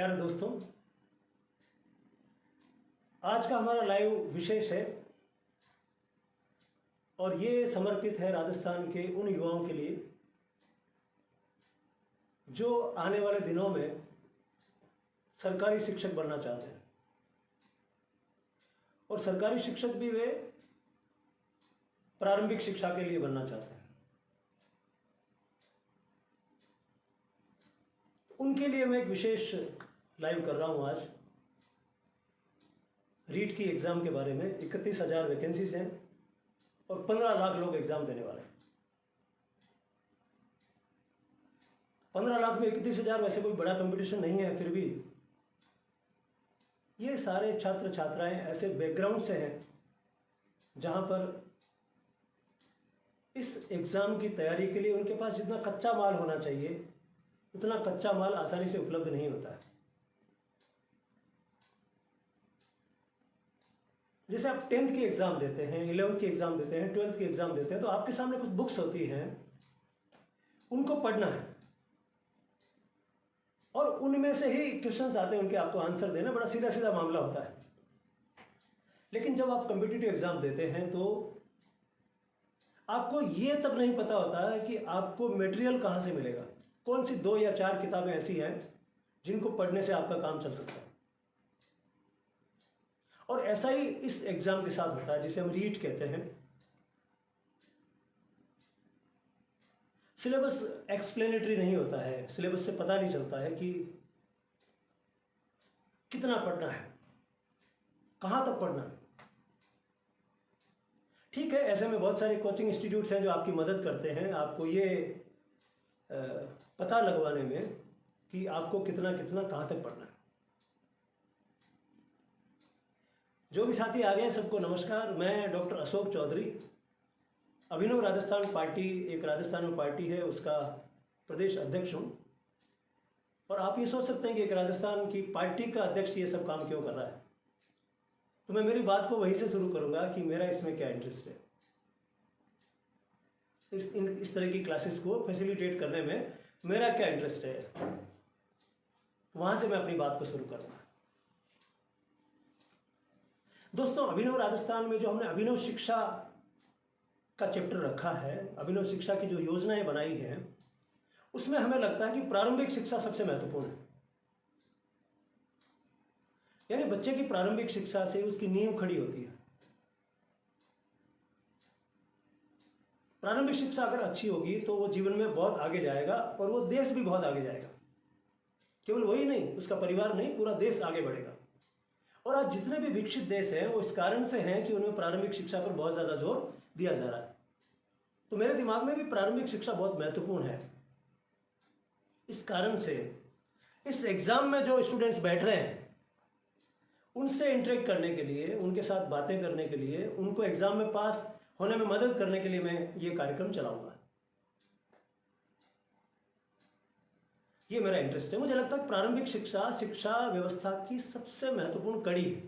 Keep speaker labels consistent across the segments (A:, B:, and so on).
A: प्यारे दोस्तों, आज का हमारा लाइव विशेष है और ये समर्पित है राजस्थान के उन युवाओं के लिए जो आने वाले दिनों में सरकारी शिक्षक बनना चाहते हैं। और सरकारी शिक्षक भी वे प्रारंभिक शिक्षा के लिए बनना चाहते हैं। उनके लिए मैं एक विशेष लाइव कर रहा हूं आज। रीट की एग्जाम के बारे में 31,000 वैकेंसीज हैं और 15 लाख लोग एग्जाम देने वाले हैं। 15 लाख में 31,000 वैसे कोई बड़ा कंपटीशन नहीं है, फिर भी ये सारे छात्र छात्राएं ऐसे बैकग्राउंड से हैं जहां पर इस एग्जाम की तैयारी के लिए उनके पास जितना कच्चा माल होना चाहिए उतना कच्चा माल आसानी से उपलब्ध नहीं होता है। जैसे आप 10th की एग्जाम देते हैं, 11th की एग्जाम देते हैं, 12th की एग्जाम देते हैं, तो आपके सामने कुछ बुक्स होती हैं, उनको पढ़ना है और उनमें से ही क्वेश्चंस आते हैं, उनके आपको आंसर देना, बड़ा सीधा सीधा मामला होता है। लेकिन जब आप कॉम्पिटिटिव एग्जाम देते हैं तो आपको ये तब नहीं पता होता है कि आपको मटेरियल कहां से मिलेगा, कौन सी 2 या 4 किताबें ऐसी हैं जिनको पढ़ने से आपका काम चल सकता है। और ऐसा ही इस एग्जाम के साथ होता है जिसे हम रीट कहते हैं। सिलेबस एक्सप्लेनेटरी नहीं होता है, सिलेबस से पता नहीं चलता है कि कितना पढ़ना है, कहां तक पढ़ना है। ठीक है, ऐसे में बहुत सारे कोचिंग इंस्टीट्यूट्स हैं जो आपकी मदद करते हैं आपको ये पता लगवाने में कि आपको कितना कितना कहां तक पढ़ना है। जो भी साथी आ गए हैं सबको नमस्कार। मैं डॉक्टर अशोक चौधरी, अभिनव राजस्थान पार्टी, एक राजस्थान में पार्टी है, उसका प्रदेश अध्यक्ष हूं। और आप ये सोच सकते हैं कि एक राजस्थान की पार्टी का अध्यक्ष ये सब काम क्यों कर रहा है, तो मैं मेरी बात को वहीं से शुरू करूंगा कि मेरा इसमें क्या इंटरेस्ट है। इस तरह की क्लासेस को फैसिलिटेट करने में मेरा क्या इंटरेस्ट है, वहां से मैं अपनी बात को शुरू करूंगा। दोस्तों, अभिनव राजस्थान में जो हमने अभिनव शिक्षा का चैप्टर रखा है, अभिनव शिक्षा की जो योजनाएं बनाई हैं, उसमें हमें लगता है कि प्रारंभिक शिक्षा सबसे महत्वपूर्ण है। यानी बच्चे की प्रारंभिक शिक्षा से उसकी नींव खड़ी होती है। प्रारंभिक शिक्षा अगर अच्छी होगी तो वो जीवन में बहुत आगे जाएगा और वो देश भी बहुत आगे जाएगा। केवल वही नहीं, उसका परिवार नहीं, पूरा देश आगे बढ़ेगा। और आज जितने भी विकसित देश हैं वो इस कारण से हैं कि उनमें प्रारंभिक शिक्षा पर बहुत ज्यादा जोर दिया जा रहा है। तो मेरे दिमाग में भी प्रारंभिक शिक्षा बहुत महत्वपूर्ण है। इस कारण से इस एग्जाम में जो स्टूडेंट्स बैठ रहे हैं उनसे इंटरेक्ट करने के लिए, उनके साथ बातें करने के लिए, उनको एग्जाम में पास होने में मदद करने के लिए मैं ये कार्यक्रम चलाऊंगा। ये मेरा इंटरेस्ट है। मुझे लगता है प्रारंभिक शिक्षा शिक्षा व्यवस्था की सबसे महत्वपूर्ण कड़ी है।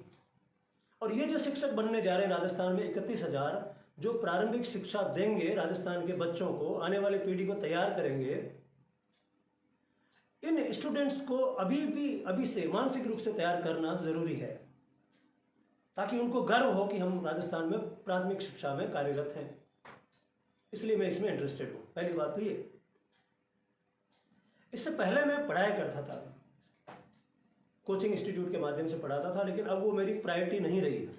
A: और ये जो शिक्षक बनने जा रहे हैं राजस्थान में 31,000 जो प्रारंभिक शिक्षा देंगे राजस्थान के बच्चों को, आने वाली पीढ़ी को तैयार करेंगे, इन स्टूडेंट्स को अभी से मानसिक रूप से तैयार करना जरूरी है ताकि उनको गर्व हो कि हम राजस्थान में प्राथमिक शिक्षा में कार्यरत हैं। इसलिए मैं इसमें इंटरेस्टेड हूं। पहली बात तो ये। इससे पहले मैं पढ़ाया करता था, कोचिंग इंस्टीट्यूट के माध्यम से पढ़ाता था, लेकिन अब वो मेरी प्रायोरिटी नहीं रही है।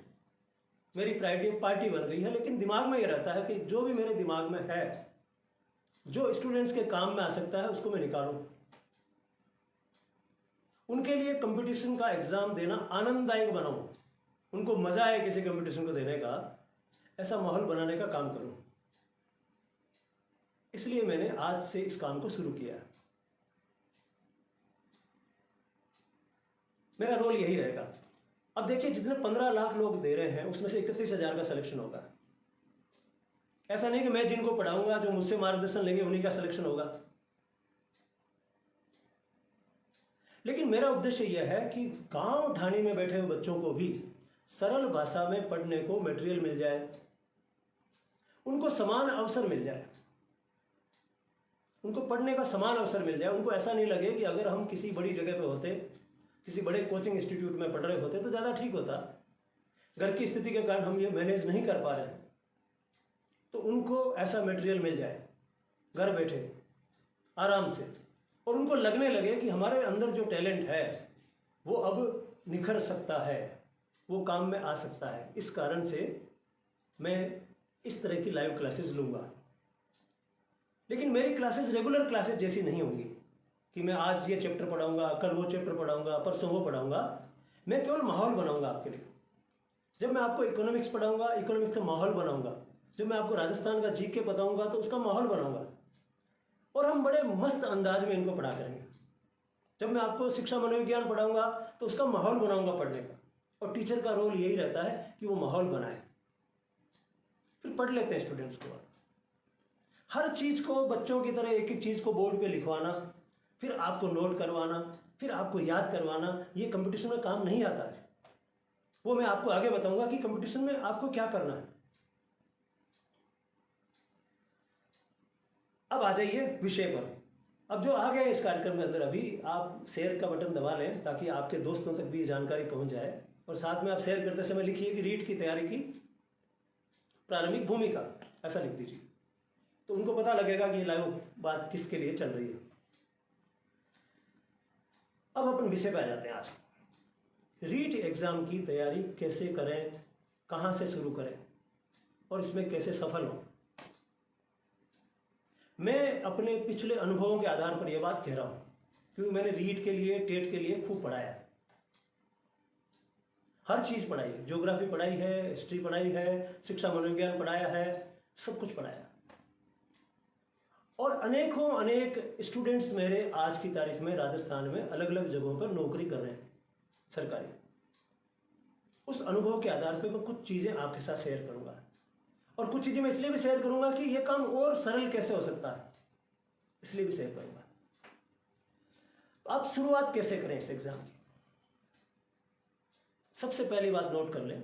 A: मेरी प्रायोरिटी पार्टी बन गई है। लेकिन दिमाग में ये रहता है कि जो भी मेरे दिमाग में है, जो स्टूडेंट्स के काम में आ सकता है, उसको मैं निकालूं। उनके लिए कंपटीशन का एग्जाम देना आनंददायक बनाऊं, उनको मजा आए किसी कंपटीशन को देने का, ऐसा माहौल बनाने का काम करूं। इसलिए मैंने आज से इस काम को शुरू किया है। मेरा रोल यही रहेगा। अब देखिए, जितने 15 लाख लोग दे रहे हैं उसमें से 31,000 का सिलेक्शन होगा। ऐसा नहीं कि मैं जिनको पढ़ाऊंगा, जो मुझसे मार्गदर्शन लेंगे, उन्हीं का सिलेक्शन होगा। लेकिन मेरा उद्देश्य यह है कि गांव ढाणी में बैठे हुए बच्चों को भी सरल भाषा में पढ़ने को मटेरियल मिल जाए, उनको समान अवसर मिल जाए, उनको पढ़ने का समान अवसर मिल जाए। उनको ऐसा नहीं लगे कि अगर हम किसी बड़ी जगह पे होते किसी बड़े कोचिंग इंस्टीट्यूट में पढ़ रहे होते तो ज़्यादा ठीक होता। घर की स्थिति के कारण हम ये मैनेज नहीं कर पा रहे हैं, तो उनको ऐसा मटेरियल मिल जाए घर बैठे आराम से, और उनको लगने लगे कि हमारे अंदर जो टैलेंट है वो अब निखर सकता है, वो काम में आ सकता है। इस कारण से मैं इस तरह की लाइव क्लासेस लूँगा। लेकिन मेरी क्लासेस रेगुलर क्लासेस जैसी नहीं होंगी कि मैं आज ये चैप्टर पढ़ाऊंगा, कल वो चैप्टर पढ़ाऊंगा, परसों वो पढ़ाऊंगा। मैं केवल माहौल बनाऊंगा आपके लिए। जब मैं आपको इकोनॉमिक्स पढ़ाऊंगा, इकोनॉमिक्स का माहौल बनाऊंगा। जब मैं आपको राजस्थान का जीके बताऊंगा तो उसका माहौल बनाऊंगा, और हम बड़े मस्त अंदाज में इनको पढ़ा करेंगे। जब मैं आपको शिक्षा मनोविज्ञान पढ़ाऊंगा तो उसका माहौल बनाऊंगा पढ़ने का, और टीचर का रोल यही रहता है कि वो माहौल बनाए, फिर पढ़ लेते हैं स्टूडेंट्स को। हर चीज़ को बच्चों की तरह एक एक चीज़ को बोर्ड पे लिखवाना, फिर आपको नोट करवाना, फिर आपको याद करवाना, ये कंपटीशन में काम नहीं आता है। वो मैं आपको आगे बताऊंगा कि कंपटीशन में आपको क्या करना है। अब आ जाइए विषय पर। अब जो आ गया इस कार्यक्रम के अंदर, अभी आप शेयर का बटन दबा लें ताकि आपके दोस्तों तक भी ये जानकारी पहुंच जाए, और साथ में आप शेयर करते समय लिखिए कि रीट की तैयारी की प्रारंभिक भूमिका, ऐसा लिख दीजिए, तो उनको पता लगेगा कि ये लाइव बात किसके लिए चल रही है। अब अपन विषय पे आ जाते हैं आज। रीट एग्जाम की तैयारी कैसे करें, कहां से शुरू करें, और इसमें कैसे सफल हों। मैं अपने पिछले अनुभवों के आधार पर यह बात कह रहा हूं, क्योंकि मैंने रीट के लिए, टेट के लिए खूब पढ़ाया है। हर चीज पढ़ाई है, ज्योग्राफी पढ़ाई है, हिस्ट्री पढ़ाई है, शिक्षा मनोविज्ञान पढ़ाया है, सब कुछ पढ़ाया। और अनेकों अनेक स्टूडेंट्स मेरे आज की तारीख में राजस्थान में अलग अलग जगहों पर नौकरी कर रहे हैं सरकारी। उस अनुभव के आधार पर मैं कुछ चीजें आपके साथ शेयर करूंगा, और कुछ चीजें मैं इसलिए भी शेयर करूंगा कि यह काम और सरल कैसे हो सकता है, इसलिए भी शेयर करूंगा। तो आप शुरुआत कैसे करें इस एग्जाम की। सबसे पहली बात नोट कर लें,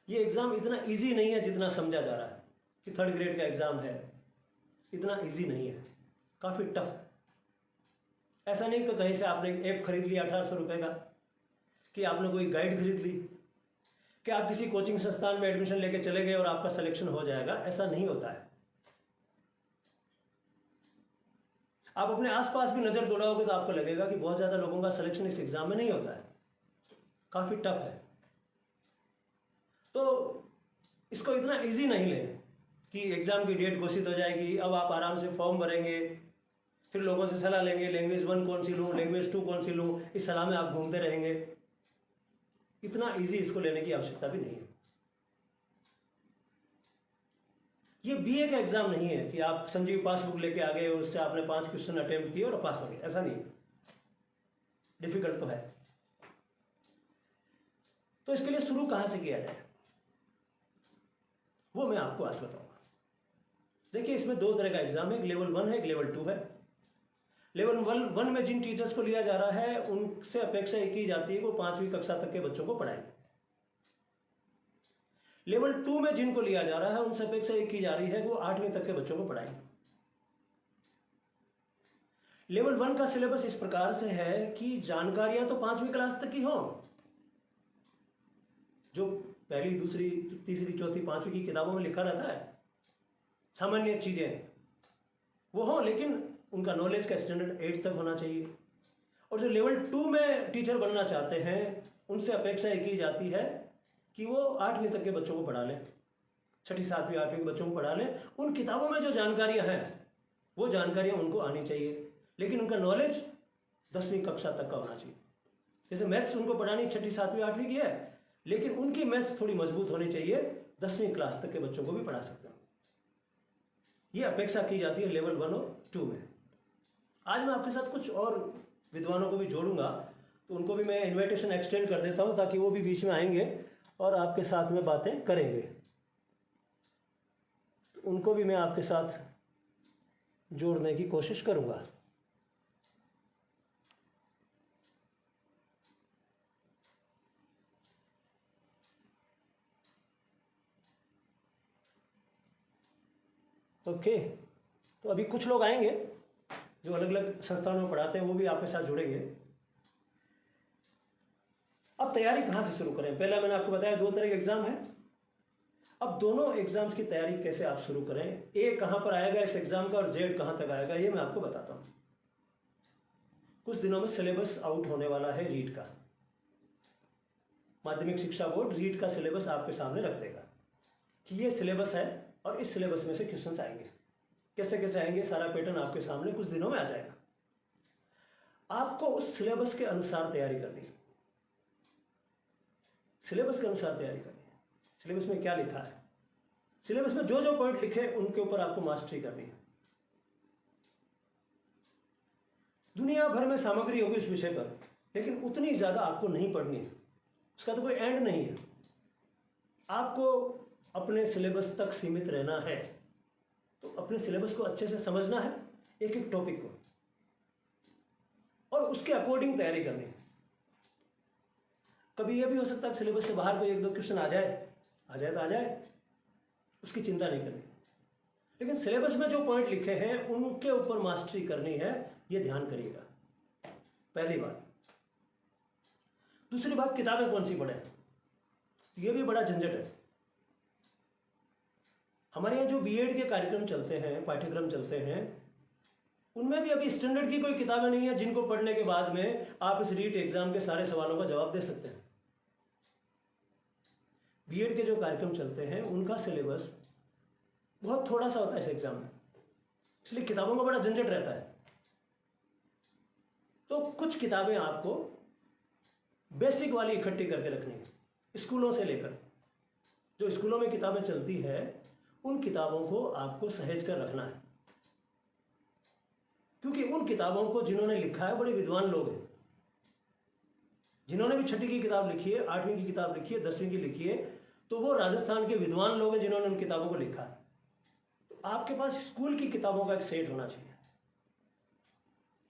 A: यह एग्जाम इतना इजी नहीं है जितना समझा जा रहा है कि थर्ड ग्रेड का एग्जाम है। इतना इजी नहीं है, काफी टफ है। ऐसा नहीं कि कहीं से आपने ऐप खरीद लिया 1800 रुपए का, कि आपने कोई गाइड खरीद ली, कि आप किसी कोचिंग संस्थान में एडमिशन लेके चले गए और आपका सिलेक्शन हो जाएगा। ऐसा नहीं होता है। आप अपने आसपास भी नजर दौड़ाओगे तो आपको लगेगा कि बहुत ज्यादा लोगों का सिलेक्शन इस एग्जाम में नहीं होता है, काफी टफ है। तो इसको इतना इजी नहीं लें कि एग्जाम की डेट घोषित हो जाएगी, अब आप आराम से फॉर्म भरेंगे, फिर लोगों से सलाह लेंगे, लैंग्वेज 1 कौन सी लूं, लैंग्वेज 2 कौन सी लूं, इस सलाह में आप घूमते रहेंगे। इतना इजी इसको लेने की आवश्यकता भी नहीं है। ये बीए का एग्जाम नहीं है कि आप संजीव पासबुक लेके आ गए और उससे आपने 5 क्वेश्चन अटेम्प्ट किए और पास हो गए। ऐसा नहीं है, डिफिकल्ट तो है। तो इसके लिए शुरू कहां से किया जाए, वो मैं आपको आज बताऊंगा। देखिए, इसमें 2 तरह का एग्जाम है, एक लेवल 1 है, एक लेवल 2 है। लेवल 1 में जिन टीचर्स को लिया जा रहा है उनसे अपेक्षा ये की जाती है कि वो 5वीं कक्षा तक के बच्चों को पढ़ाएं। लेवल 2 में जिनको लिया जा रहा है उनसे अपेक्षा ये की जा रही है कि वो 8वीं तक के बच्चों को पढ़ाएं। लेवल 1 का सिलेबस इस प्रकार से है कि जानकारियां तो 5वीं क्लास तक की हो, जो पहली, दूसरी, तीसरी, चौथी, 5वीं की किताबों में लिखा रहता है, सामान्य चीजें वो हो, लेकिन उनका नॉलेज का स्टैंडर्ड 8 तक होना चाहिए। और जो लेवल 2 में टीचर बनना चाहते हैं उनसे अपेक्षा ये की जाती है कि वो 8वीं तक के बच्चों को पढ़ा लें, 6ठी, 7वीं, 8वीं के बच्चों को पढ़ा लें। उन किताबों में जो जानकारियां हैं वो जानकारियां उनको आनी चाहिए, लेकिन उनका नॉलेज 10वीं कक्षा तक का होना चाहिए। जैसे मैथ्स उनको पढ़ानी 6ठी, 7वीं, 8वीं की है, लेकिन उनकी मैथ्स थोड़ी मजबूत होनी चाहिए, 10वीं क्लास तक के बच्चों को भी पढ़ा सकते हैं। ये अपेक्षा की जाती है लेवल 1 और 2 में। आज मैं आपके साथ कुछ और विद्वानों को भी जोड़ूंगा, तो उनको भी मैं इनविटेशन एक्सटेंड कर देता हूं ताकि वो भी बीच में आएंगे और आपके साथ में बातें करेंगे। तो उनको भी मैं आपके साथ जोड़ने की कोशिश करूंगा। ओके, तो अभी कुछ लोग आएंगे जो अलग अलग संस्थानों में पढ़ाते हैं, वो भी आपके साथ जुड़ेंगे। अब तैयारी कहाँ से शुरू करें? पहला मैंने आपको बताया 2 तरह के एग्जाम है। अब दोनों एग्जाम्स की तैयारी कैसे आप शुरू करें, ए कहाँ पर आएगा इस एग्जाम का और जेड कहाँ तक आएगा, ये मैं आपको बताता हूँ। कुछ दिनों में सिलेबस आउट होने वाला है रीट का। माध्यमिक शिक्षा बोर्ड रीट का सिलेबस आपके सामने रख देगा कि ये सिलेबस है और इस सिलेबस में से क्वेश्चंस आएंगे। कैसे कैसे आएंगे, सारा पैटर्न आपके सामने कुछ दिनों में आ जाएगा। आपको उस सिलेबस के अनुसार तैयारी करनी है। सिलेबस के अनुसार तैयारी करनी है। सिलेबस में क्या लिखा है, सिलेबस में जो जो पॉइंट लिखे उनके ऊपर आपको मास्टरी करनी है। दुनिया भर में सामग्री होगी इस विषय पर, लेकिन उतनी ज्यादा आपको नहीं पढ़नी है। उसका तो कोई एंड नहीं है। आपको अपने सिलेबस तक सीमित रहना है, तो अपने सिलेबस को अच्छे से समझना है, एक एक टॉपिक को, और उसके अकॉर्डिंग तैयारी करनी है। कभी यह भी हो सकता है सिलेबस से बाहर कोई 1-2 क्वेश्चन आ जाए तो आ जाए, उसकी चिंता नहीं करनी। लेकिन सिलेबस में जो पॉइंट लिखे हैं उनके ऊपर मास्टरी करनी है, यह ध्यान करिएगा, पहली बात। दूसरी बात, किताबें कौन सी पढ़ें, यह भी बड़ा झंझट है। हमारे यहाँ जो बीएड के कार्यक्रम चलते हैं, पाठ्यक्रम चलते हैं, उनमें भी अभी स्टैंडर्ड की कोई किताबें नहीं है जिनको पढ़ने के बाद में आप इस रीट एग्जाम के सारे सवालों का जवाब दे सकते हैं। बीएड के जो कार्यक्रम चलते हैं उनका सिलेबस बहुत थोड़ा सा होता है इस एग्जाम में, इसलिए किताबों का बड़ा झंझट रहता है। तो कुछ किताबें आपको बेसिक वाली इकट्ठी करके रखनी है, स्कूलों से लेकर। जो स्कूलों में किताबें चलती है उन किताबों को आपको सहेज कर रखना है, क्योंकि उन किताबों को जिन्होंने लिखा है बड़े विद्वान लोग हैं। जिन्होंने भी 6वीं की किताब लिखी है, 8वीं की किताब लिखी है, 10वीं की लिखी है, तो वो राजस्थान के विद्वान लोग हैं जिन्होंने उन किताबों को लिखा है। तो आपके पास स्कूल की किताबों का एक सेट होना चाहिए।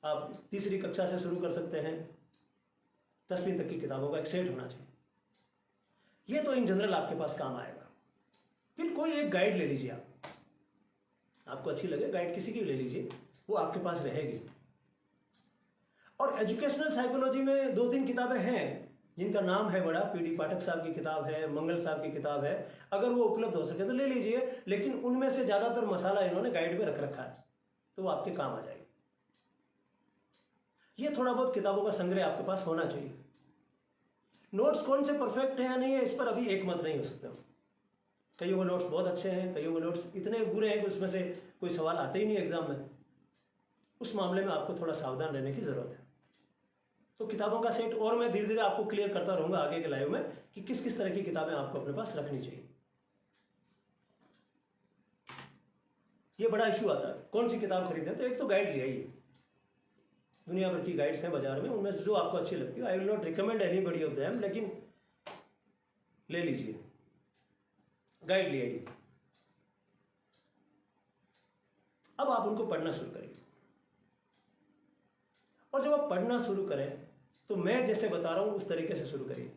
A: आप 3री कक्षा से शुरू कर सकते हैं, 10वीं तक की किताबों का एक सेट होना चाहिए। ये तो इन जनरल आपके पास काम आएगा। फिर कोई एक गाइड ले लीजिए, आपको अच्छी लगे गाइड किसी की भी ले लीजिए, वो आपके पास रहेगी। और एजुकेशनल साइकोलॉजी में 2-3 किताबें हैं जिनका नाम है बड़ा, पीडी पाठक साहब की किताब है, मंगल साहब की किताब है। अगर वो उपलब्ध हो सके तो ले लीजिए, लेकिन उनमें से ज्यादातर मसाला इन्होंने गाइड में रख रखा है, तो वो आपके काम आ जाएगी। ये थोड़ा बहुत किताबों का संग्रह आपके पास होना चाहिए। नोट्स कौन से परफेक्ट है या नहीं है, इस पर अभी एक मत नहीं हो सकता। कईयों के नोट्स बहुत अच्छे हैं, कईयों के नोट्स इतने बुरे हैं कि उसमें से कोई सवाल आते ही नहीं एग्जाम में। उस मामले में आपको थोड़ा सावधान रहने की जरूरत है। तो किताबों का सेट और मैं धीरे धीरे आपको क्लियर करता रहूंगा आगे के लाइव में कि किस किस तरह की किताबें आपको अपने पास रखनी चाहिए। ये बड़ा इशू आता है, कौन सी किताब खरीदें। तो एक तो गाइड लिया ही, दुनिया भर की गाइड्स हैं बाजार में, उनमें जो आपको अच्छी लगती है। I will not recommend anybody of them, लेकिन ले लीजिए, गाइड लिया ही। अब आप उनको पढ़ना शुरू करिए, और जब आप पढ़ना शुरू करें तो मैं जैसे बता रहा हूं उस तरीके से शुरू करिए।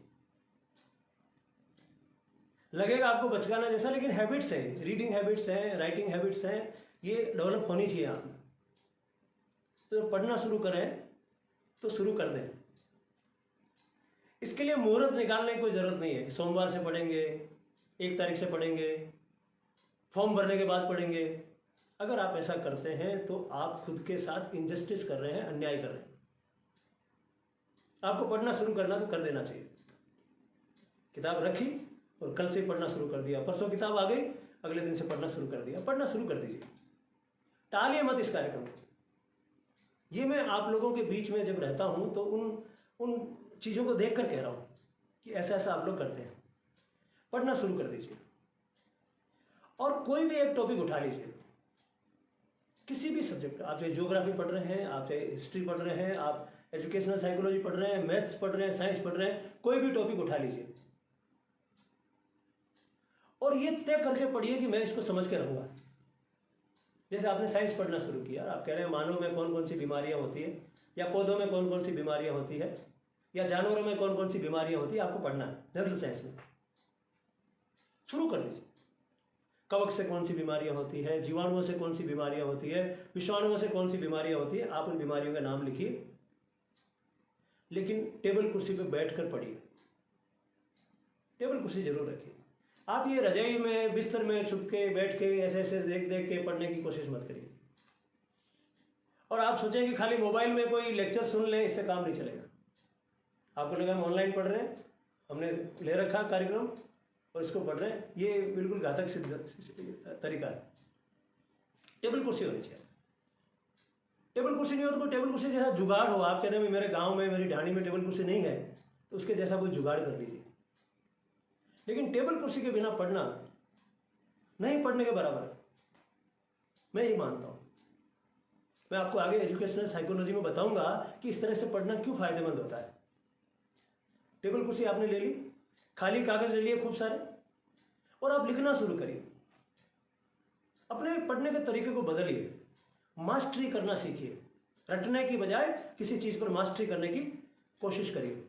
A: लगेगा आपको बचकाना जैसा, लेकिन हैबिट्स हैं, रीडिंग हैबिट्स हैं, राइटिंग हैबिट्स हैं, ये डेवलप होनी चाहिए आप में। तो जब पढ़ना शुरू करें तो शुरू कर दें। इसके लिए मुहूर्त निकालने की कोई जरूरत नहीं है, सोमवार से पढ़ेंगे, 1 तारीख से पढ़ेंगे, फॉर्म भरने के बाद पढ़ेंगे। अगर आप ऐसा करते हैं तो आप खुद के साथ इनजस्टिस कर रहे हैं, अन्याय कर रहे हैं। आपको पढ़ना शुरू करना तो कर देना चाहिए। किताब रखी और कल से पढ़ना शुरू कर दिया, परसों किताब आ गई, अगले दिन से पढ़ना शुरू कर दिया। पढ़ना शुरू कर दीजिए, टालिए मत इस कार्यक्रम को। ये मैं आप लोगों के बीच में जब रहता हूं तो उन चीजों को देख कर कह रहा हूं कि ऐसा ऐसा आप लोग करते हैं। पढ़ना शुरू कर दीजिए, और कोई भी एक टॉपिक उठा लीजिए, किसी भी सब्जेक्ट। आप चाहे ज्योग्राफी पढ़ रहे हैं, आप चाहे हिस्ट्री पढ़ रहे हैं, आप एजुकेशनल साइकोलॉजी पढ़ रहे हैं, मैथ्स पढ़ रहे हैं, साइंस पढ़ रहे हैं, कोई भी टॉपिक उठा लीजिए और ये तय करके पढ़िए कि मैं इसको समझ के रहूंगा। जैसे आपने साइंस पढ़ना शुरू किया, आप कह रहे हैं मानव में कौन कौन सी बीमारियां होती है, या पौधों में कौन कौन सी बीमारियां होती है, या जानवरों में कौन कौन सी बीमारियां होती है, आपको पढ़ना है जनरल साइंस में। शुरू कर दीजिए। कवक से कौन सी बीमारियां होती है, जीवाणुओं से कौन सी बीमारियां होती है, विषाणुओं से कौन सी बीमारियां होती है, आप उन बीमारियों का नाम लिखिए, लेकिन टेबल कुर्सी पर बैठकर पढ़िए। टेबल कुर्सी जरूर रखिए। आप ये रजाई में बिस्तर में छुप के बैठ के ऐसे ऐसे देख देख के पढ़ने की कोशिश मत करिए। और आप सोचें कि खाली मोबाइल में कोई लेक्चर सुन लें, इससे काम नहीं चलेगा। आपको लगा हम ऑनलाइन पढ़ रहे हैं, हमने ले रखा कार्यक्रम और इसको पढ़ रहे हैं, ये बिल्कुल घातक सिद्ध तरीका है। टेबल कुर्सी होनी चाहिए। टेबल कुर्सी नहीं हो तो कोई टेबल कुर्सी जैसा जुगाड़ हो। आप कह रहे हैं मेरे गांव में मेरी ढाणी में टेबल कुर्सी नहीं है, तो उसके जैसा कोई जुगाड़ कर लीजिए। लेकिन टेबल कुर्सी के बिना पढ़ना नहीं पढ़ने के बराबर है, मैं ये मानता हूं। मैं आपको आगे एजुकेशनल साइकोलॉजी में बताऊंगा कि इस तरह से पढ़ना क्यों फायदेमंद होता है। टेबल कुर्सी आपने ले ली, खाली कागज ले लिए खूब सारे, और आप लिखना शुरू करिए। अपने पढ़ने के तरीके को बदलिए, मास्टरी करना सीखिए। रटने की बजाय किसी चीज पर मास्टरी करने की कोशिश करिए।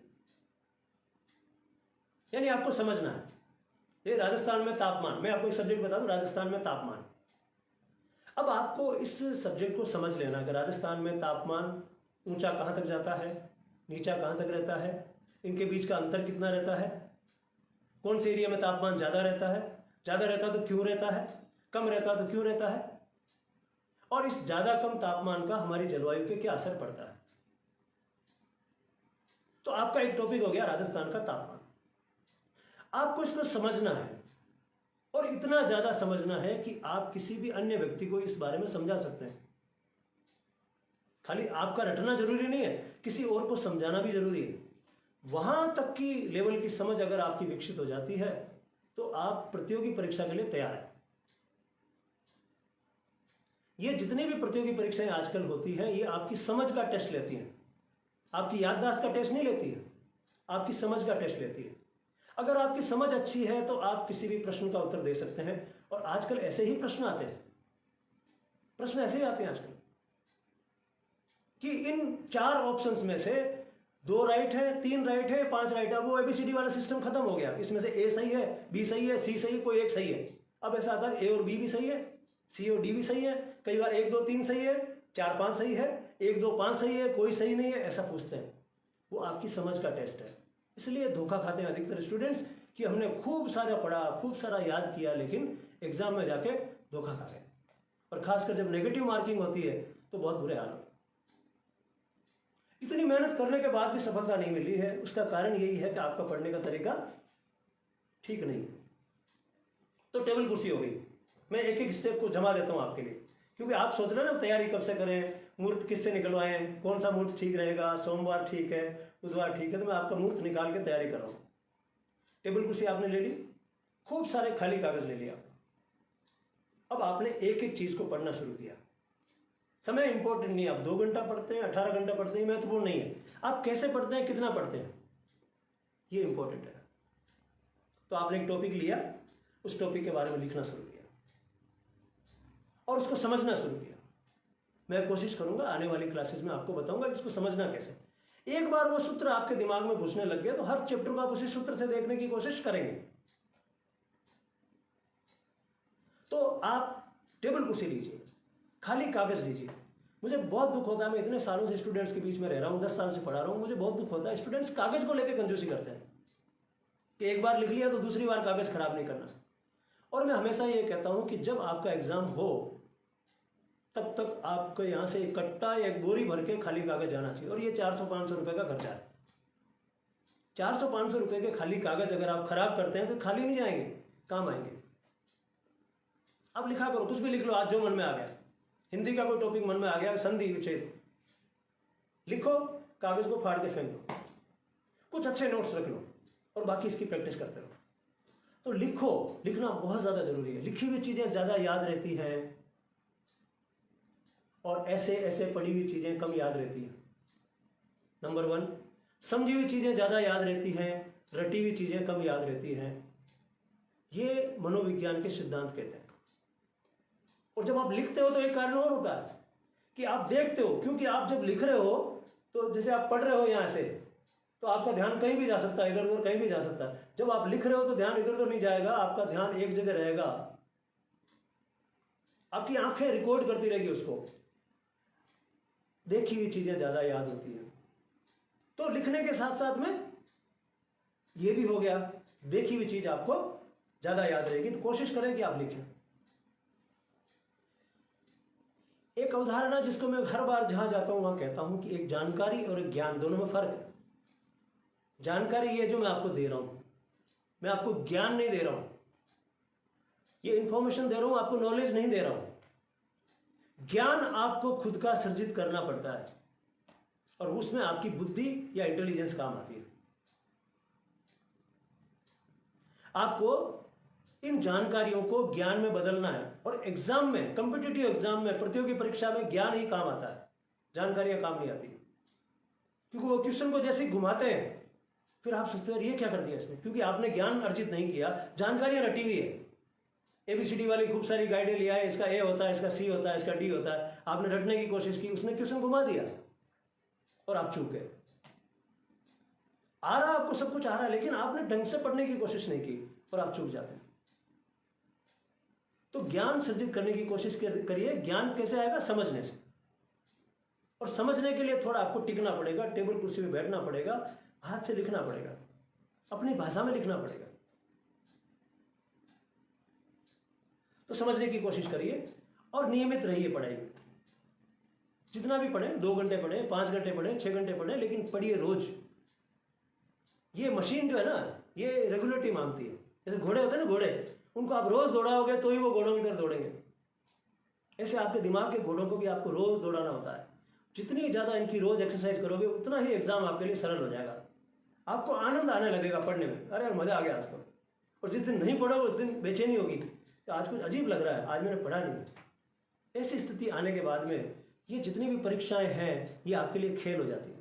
A: यानी आपको समझना है। ये राजस्थान में तापमान, मैं आपको एक सब्जेक्ट बता दूं, राजस्थान में तापमान। अब आपको इस सब्जेक्ट को समझ लेना कि राजस्थान में तापमान ऊंचा कहां तक जाता है, नीचा कहां तक रहता है, इनके बीच का अंतर कितना रहता है, कौन से एरिया में तापमान ज्यादा रहता है, ज्यादा रहता तो क्यों रहता है, कम रहता तो क्यों रहता है, और इस ज्यादा कम तापमान का हमारी जलवायु पे क्या असर पड़ता है। तो आपका एक टॉपिक हो गया राजस्थान का तापमान। आपको इसको समझना है, और इतना ज्यादा समझना है कि आप किसी भी अन्य व्यक्ति को इस बारे में समझा सकते हैं। खाली आपका रटना जरूरी नहीं है, किसी और को समझाना भी जरूरी है। वहां तक की लेवल की समझ अगर आपकी विकसित हो जाती है तो आप प्रतियोगी परीक्षा के लिए तैयार हैं। ये जितनी भी प्रतियोगी परीक्षाएं आजकल होती हैं, ये आपकी समझ का टेस्ट लेती हैं, आपकी याददाश्त का टेस्ट नहीं लेती है, आपकी समझ का टेस्ट लेती है। अगर आपकी समझ अच्छी है तो आप किसी भी प्रश्न का उत्तर दे सकते हैं। और आजकल ऐसे ही प्रश्न आते हैं, प्रश्न ऐसे ही आते हैं आजकल कि इन 4 ऑप्शंस में से 2 राइट है, 3 राइट है, 5 राइट है। वो एबीसीडी वाला सिस्टम खत्म हो गया। इसमें से ए सही है, बी सही है, सी सही है, कोई एक सही है। अब ऐसा आता है ए और बी भी सही है, सी और डी भी सही है, कई बार 1 2 3 सही है, 4 5 सही है, 1 2 5 सही है, कोई सही नहीं है, ऐसा पूछते हैं। वो आपकी समझ का टेस्ट है। इसलिए धोखा खाते हैं अधिकतर स्टूडेंट्स कि हमने खूब सारा पढ़ा, खूब सारा याद किया, लेकिन एग्जाम में जाके धोखा खा गए। और खासकर जब नेगेटिव मार्किंग होती है तो बहुत बुरे हाल होते हैं। इतनी मेहनत करने के बाद भी सफलता नहीं मिली है, उसका कारण यही है कि आपका पढ़ने का तरीका ठीक नहीं है। तो टेबल कुर्सी हो गई। मैं एक एक स्टेप को जमा देता हूं आपके लिए, क्योंकि आप सोच रहे हैं ना तैयारी कब से करें, मुहूर्त किससे निकलवाएं, कौन सा मुहूर्त ठीक रहेगा, सोमवार ठीक है, बुधवार ठीक है। तो मैं आपका मुहूर्त निकाल के तैयारी कर रहा हूं। टेबल कुर्सी आपने ले ली, खूब सारे खाली कागज ले लिया। अब आपने एक एक चीज को पढ़ना शुरू किया। समय इंपॉर्टेंट नहीं है, आप 2 घंटा पढ़ते हैं, 18 घंटा पढ़ते हैं, महत्वपूर्ण नहीं है। आप कैसे पढ़ते हैं, कितना पढ़ते हैं, ये इंपॉर्टेंट है। तो आपने एक टॉपिक लिया, उस टॉपिक के बारे में लिखना शुरू किया और उसको समझना शुरू किया। मैं कोशिश करूंगा आने वाली क्लासेस में आपको बताऊंगा कि इसको समझना कैसे। एक बार वो सूत्र आपके दिमाग में घुसने लग गया तो हर चैप्टर को आप उसी सूत्र से देखने की कोशिश करेंगे। तो आप टेबल कुर्सी लीजिए, खाली कागज लीजिए। मुझे बहुत दुख होता है, मैं इतने सालों से स्टूडेंट्स के बीच में रह रहा हूं, 10 साल से पढ़ा रहा हूं, मुझे बहुत दुख होता है स्टूडेंट्स कागज को लेकर कंजूसी करते हैं कि एक बार लिख लिया तो दूसरी बार कागज खराब नहीं करना। और मैं हमेशा ये कहता हूं कि जब आपका एग्जाम हो तब तक आपको यहां से एक कट्टा या एक बोरी भर के खाली कागज जाना चाहिए। और ये 400-500 रुपए का खर्चा है। 400-500 रुपए के खाली कागज अगर आप खराब करते हैं तो खाली नहीं जाएंगे, काम आएंगे। अब लिखा करो, कुछ भी लिख लो आज जो मन में आ गया। हिंदी का कोई टॉपिक मन में आ गया, संधि विच्छेद लिखो, कागज को फाड़ के फेंक दो, कुछ अच्छे नोट्स रख लो और बाकी इसकी प्रैक्टिस करते रहो। तो लिखो, लिखना बहुत ज्यादा जरूरी है। लिखी हुई चीजें ज्यादा याद रहती हैं और ऐसे ऐसे पढ़ी हुई चीजें कम याद रहती हैं। नंबर 1, समझी हुई चीजें ज्यादा याद रहती हैं, रटी हुई चीजें कम याद रहती हैं। ये मनोविज्ञान के सिद्धांत कहते हैं। और जब आप लिखते हो तो एक कारण और होता है कि आप देखते हो, क्योंकि आप जब लिख रहे हो तो जैसे आप पढ़ रहे हो यहां से, तो आपका ध्यान कहीं भी जा सकता है, इधर उधर कहीं भी जा सकता है। जब आप लिख रहे हो तो ध्यान इधर उधर नहीं जाएगा, आपका ध्यान एक जगह रहेगा। आपकी आंखें रिकॉर्ड करती रहेगी उसको। देखी हुई चीजें ज्यादा याद होती हैं। तो लिखने के साथ साथ में ये भी हो गया देखी हुई चीज आपको ज्यादा याद रहेगी, तो कोशिश करें कि आप लिखें। एक अवधारणा जिसको मैं हर बार जहां जाता हूं वहां कहता हूं कि एक जानकारी और एक ज्ञान, दोनों में फर्क है। जानकारी ये जो मैं आपको दे रहा हूं, मैं आपको ज्ञान नहीं दे रहा हूं, ये इंफॉर्मेशन दे रहा हूं, आपको नॉलेज नहीं दे रहा हूं। ज्ञान आपको खुद का सृजित करना पड़ता है और उसमें आपकी बुद्धि या इंटेलिजेंस काम आती है। आपको इन जानकारियों को ज्ञान में बदलना है और एग्जाम में, कॉम्पिटिटिव एग्जाम में, प्रतियोगी परीक्षा में ज्ञान ही काम आता है, जानकारियां काम नहीं आती। क्योंकि वो क्वेश्चन को जैसे घुमाते हैं फिर आप सोचते हो ये क्या कर दिया इसने, क्योंकि आपने ज्ञान अर्जित नहीं किया, जानकारियां रटी हुई है। एबीसीडी वाली खूब सारी गाइडें लिया है, इसका ए होता है, इसका सी होता है, इसका डी होता है, आपने रटने की कोशिश की, उसने क्वेश्चन घुमा दिया और आप चूक गए। आ रहा आपको सब कुछ आ रहा है, लेकिन आपने ढंग से पढ़ने की कोशिश नहीं की और आप चूक जाते हैं। तो ज्ञान सृजित करने की कोशिश करिए। ज्ञान कैसे आएगा? समझने से। और समझने के लिए थोड़ा आपको टिकना पड़ेगा, टेबल कुर्सी में बैठना पड़ेगा, हाथ से लिखना पड़ेगा, अपनी भाषा में लिखना पड़ेगा। तो समझने की कोशिश करिए और नियमित रहिए पढ़ाई में। जितना भी पढ़ें, 2 घंटे पढ़ें, 5 घंटे पढ़ें, 6 घंटे पढ़ें, लेकिन पढ़िए रोज। ये मशीन जो है ना, ये रेगुलरिटी मांगती है। जैसे घोड़े होते हैं ना, घोड़े, उनको आप रोज दौड़ाओगे तो ही वो घोड़ों की तरह दौड़ेंगे। ऐसे आपके दिमाग के घोड़ों को भी आपको रोज दौड़ाना होता है। जितनी ज्यादा इनकी रोज एक्सरसाइज करोगे उतना ही एग्जाम आपके लिए सरल हो जाएगा। आपको आनंद आने लगेगा पढ़ने में, अरे मजा आ गया आज तो। और जिस दिन नहीं पढ़ोगे उस दिन बेचैनी होगी कि आज कुछ अजीब लग रहा है, आज मैंने पढ़ा नहीं। ऐसी स्थिति आने के बाद में ये जितनी भी परीक्षाएं हैं ये आपके लिए खेल हो जाती है।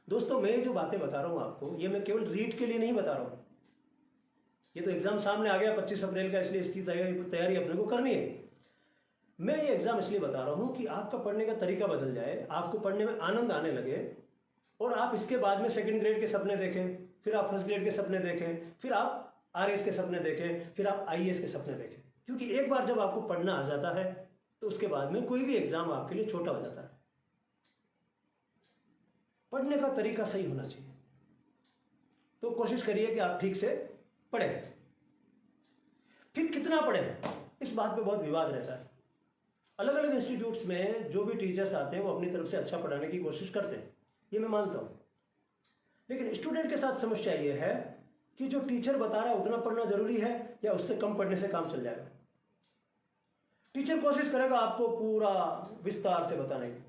A: दोस्तों, मैं जो बातें बता रहा हूं आपको, ये मैं केवल रीड के लिए नहीं बता रहा हूं। ये तो एग्जाम सामने आ गया 25 अप्रैल का, इसलिए इसकी तैयारी अपने को करनी है। मैं ये एग्जाम इसलिए बता रहा हूं कि आपका पढ़ने का तरीका बदल जाए, आपको पढ़ने में आनंद आने लगे और आप इसके बाद में 2nd ग्रेड के सपने देखें, फिर आप 1st ग्रेड के सपने देखें, फिर आप आरएस के सपने देखें, फिर आप आईएएस के सपने देखें। क्योंकि एक बार जब आपको पढ़ना आ जाता है तो उसके बाद में कोई भी एग्जाम आपके लिए छोटा हो जाता है। पढ़ने का तरीका सही होना चाहिए। तो कोशिश करिए कि आप ठीक से पढ़ें। फिर कितना पढ़ें, इस बात पे बहुत विवाद रहता है। अलग अलग इंस्टीट्यूट्स में जो भी टीचर्स आते हैं वो अपनी तरफ से अच्छा पढ़ाने की कोशिश करते हैं, ये मैं मानता हूं। लेकिन स्टूडेंट के साथ समस्या ये है कि जो टीचर बता रहा है उतना पढ़ना जरूरी है या उससे कम पढ़ने से काम चल जाएगा। टीचर कोशिश करेगा आपको पूरा विस्तार से बताने की।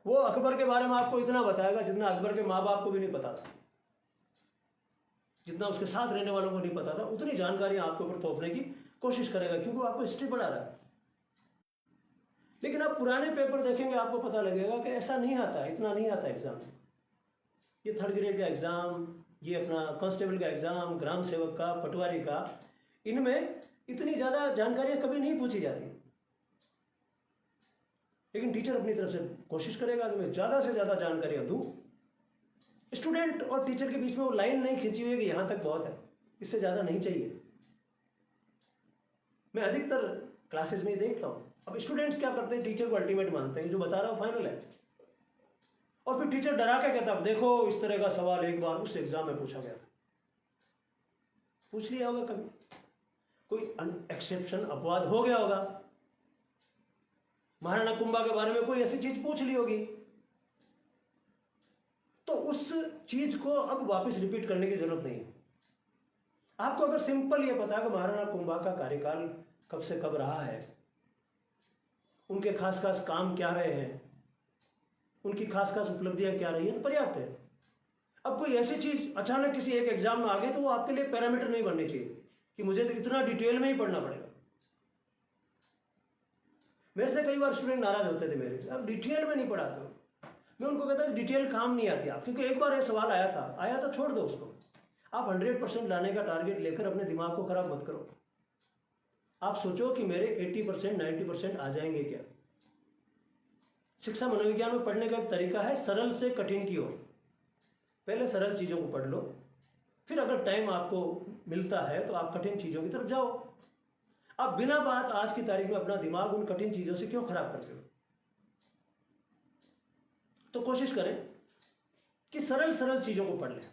A: वो अकबर के बारे में आपको इतना बताएगा जितना अकबर के माँ बाप को भी नहीं पता था, जितना उसके साथ रहने वालों को नहीं पता था, उतनी जानकारियां आपके ऊपर थोपने की कोशिश करेगा, क्योंकि वो आपको हिस्ट्री पढ़ा रहा है। लेकिन आप पुराने पेपर देखेंगे, आपको पता लगेगा कि ऐसा नहीं आता, इतना नहीं आता एग्जाम। ये 3rd ग्रेड का एग्जाम, ये अपना कांस्टेबल का एग्जाम, ग्राम सेवक का, पटवारी का, इनमें इतनी ज्यादा जानकारियां कभी नहीं पूछी जाती। लेकिन टीचर अपनी तरफ से कोशिश करेगा कि मैं ज्यादा से ज्यादा जानकारियां दूं। स्टूडेंट और टीचर के बीच में वो लाइन नहीं खींची हुई है कि यहां तक बहुत है, इससे ज्यादा नहीं चाहिए। मैं अधिकतर क्लासेस में देखता हूं। अब स्टूडेंट्स क्या करते हैं, टीचर को अल्टीमेट मानते हैं, जो बता रहा है फाइनल है, और फिर टीचर डरा के कहता है देखो इस तरह का सवाल एक बार उस एग्जाम में पूछा गया था। पूछ लिया होगा कभी, कोई एक्सेप्शन, अपवाद हो गया होगा। महाराणा कुंभा के बारे में कोई ऐसी चीज पूछ ली होगी, तो उस चीज को अब वापस रिपीट करने की जरूरत नहीं है। आपको अगर सिंपल ये पता है कि महाराणा कुंभा का कार्यकाल कब से कब रहा है, उनके खास खास काम क्या रहे हैं, उनकी खास खास उपलब्धियां क्या रही हैं, तो पर्याप्त है। अब कोई ऐसी चीज अचानक किसी एक एग्जाम में आ गई तो वो आपके लिए पैरामीटर नहीं बननी चाहिए कि मुझे तो इतना डिटेल में ही पढ़ना पड़ेगा। मेरे से कई बार स्टूडेंट नाराज होते थे मेरे से, अब डिटेल में नहीं पढ़ाते हो। मैं उनको कहता डिटेल काम नहीं आती आप, क्योंकि एक बार ये सवाल आया था छोड़ दो उसको। आप 100% लाने का टारगेट लेकर अपने दिमाग को खराब मत करो। आप सोचो कि मेरे 80% 90% आ जाएंगे क्या। शिक्षा मनोविज्ञान में पढ़ने का एक तरीका है सरल से कठिन की ओर। पहले सरल चीजों को पढ़ लो, फिर अगर टाइम आपको मिलता है तो आप कठिन चीजों की तरफ जाओ। आप बिना बात आज की तारीख में अपना दिमाग उन कठिन चीजों से क्यों खराब करते हो। तो कोशिश करें कि सरल सरल चीजों को पढ़ लें।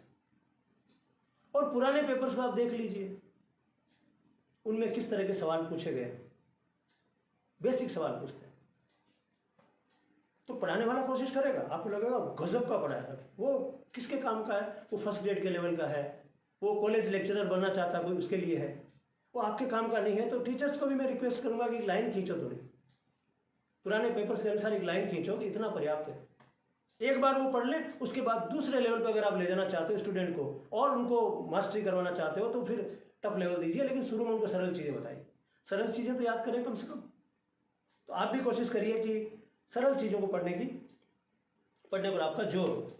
A: और पुराने पेपर्स को आप देख लीजिए, उनमें किस तरह के सवाल पूछे गए, बेसिक सवाल पूछते हैं। तो पढ़ाने वाला कोशिश करेगा, आपको लगेगा गजब का पढ़ाया था, वो किसके काम का है, वो फर्स्ट ग्रेड के लेवल का है, वो कॉलेज लेक्चरर बनना चाहता कोई उसके लिए है, वो आपके काम का नहीं है। तो टीचर्स को भी मैं रिक्वेस्ट करूंगा कि लाइन खींचो, थोड़ी पुराने पेपर्स के अनुसार एक लाइन खींचो, इतना पर्याप्त है। एक बार वो पढ़ लें, उसके बाद दूसरे लेवल पर अगर आप ले जाना चाहते हो स्टूडेंट को और उनको मास्टरी करवाना चाहते हो तो फिर टफ लेवल दीजिए, लेकिन शुरू में उनको सरल चीज़ें बताइए। सरल चीज़ें तो याद करें कम से कम। तो आप भी कोशिश करिए कि सरल चीज़ों को पढ़ने पर आपका जोर हो।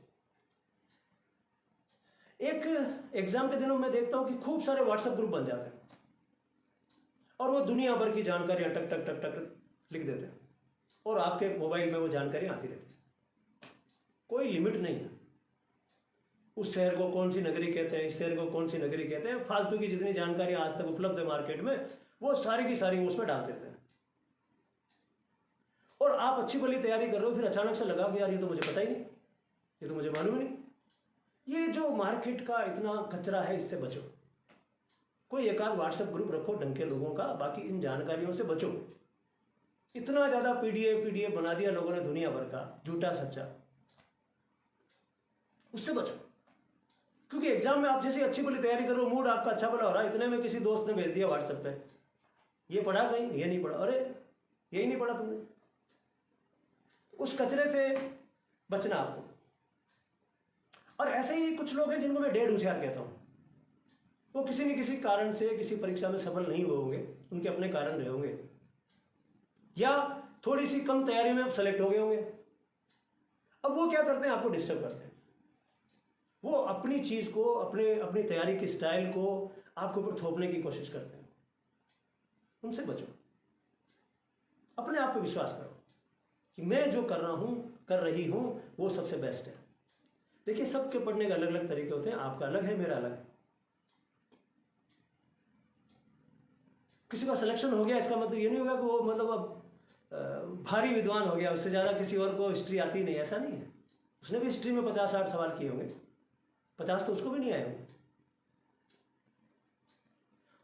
A: एक एग्जाम के दिनों में देखता हूं कि खूब सारे व्हाट्सएप ग्रुप बन जाते हैं और वो दुनिया भर की जानकारियां टक टक टक टक लिख देते हैं और आपके मोबाइल में वो जानकारी आती रहती है। कोई लिमिट नहीं है। उस शहर को कौन सी नगरी कहते हैं, इस शहर को कौन सी नगरी कहते हैं, फालतू की जितनी जानकारी आज तक उपलब्ध है मार्केट में, वो सारी की सारी उसमें डाल देते हैं। और आप अच्छी भली तैयारी कर रहे हो, फिर अचानक से लगा कि यार ये तो मुझे पता ही नहीं, ये तो मुझे मालूम ही नहीं। ये जो मार्केट का इतना कचरा है, इससे बचो। कोई एक आध व्हाट्सएप ग्रुप रखो ढंग के लोगों का, बाकी इन जानकारियों से बचो। इतना ज्यादा पीडीएफ बना दिया लोगों ने दुनिया भर का, झूठा सच्चा, उससे बचो। क्योंकि एग्जाम में आप जैसे अच्छी भली तैयारी करो, मूड आपका अच्छा भला हो रहा है, इतने में किसी दोस्त ने भेज दिया व्हाट्सएप पे, ये पढ़ा कहीं, ये नहीं पढ़ा, अरे यही नहीं पढ़ा तुमने। उस कचरे से बचना आपको। और ऐसे ही कुछ लोग हैं जिनको मैं डेढ़ होशियार कहता हूं। वो किसी न किसी कारण से किसी परीक्षा में सफल नहीं हुए होंगे, उनके अपने कारण रहे होंगे, या थोड़ी सी कम तैयारी में अब सेलेक्ट हो गए होंगे। अब वो क्या करते हैं, आपको डिस्टर्ब करते हैं। वो अपनी चीज को, अपनी तैयारी की स्टाइल को आपके ऊपर थोपने की कोशिश करते हैं। उनसे बचो। अपने आप पे विश्वास करो कि मैं जो कर रही हूं वो सबसे बेस्ट है। देखिए, सबके पढ़ने के अलग अलग तरीके होते हैं, आपका अलग है, मेरा अलग है। किसी का सिलेक्शन हो गया इसका मतलब ये नहीं होगा कि वो मतलब अब भारी विद्वान हो गया, उससे ज्यादा किसी और को हिस्ट्री आती नहीं, ऐसा नहीं है। उसने भी हिस्ट्री में 50-60 सवाल किए होंगे, 50 तो उसको भी नहीं आए होंगे।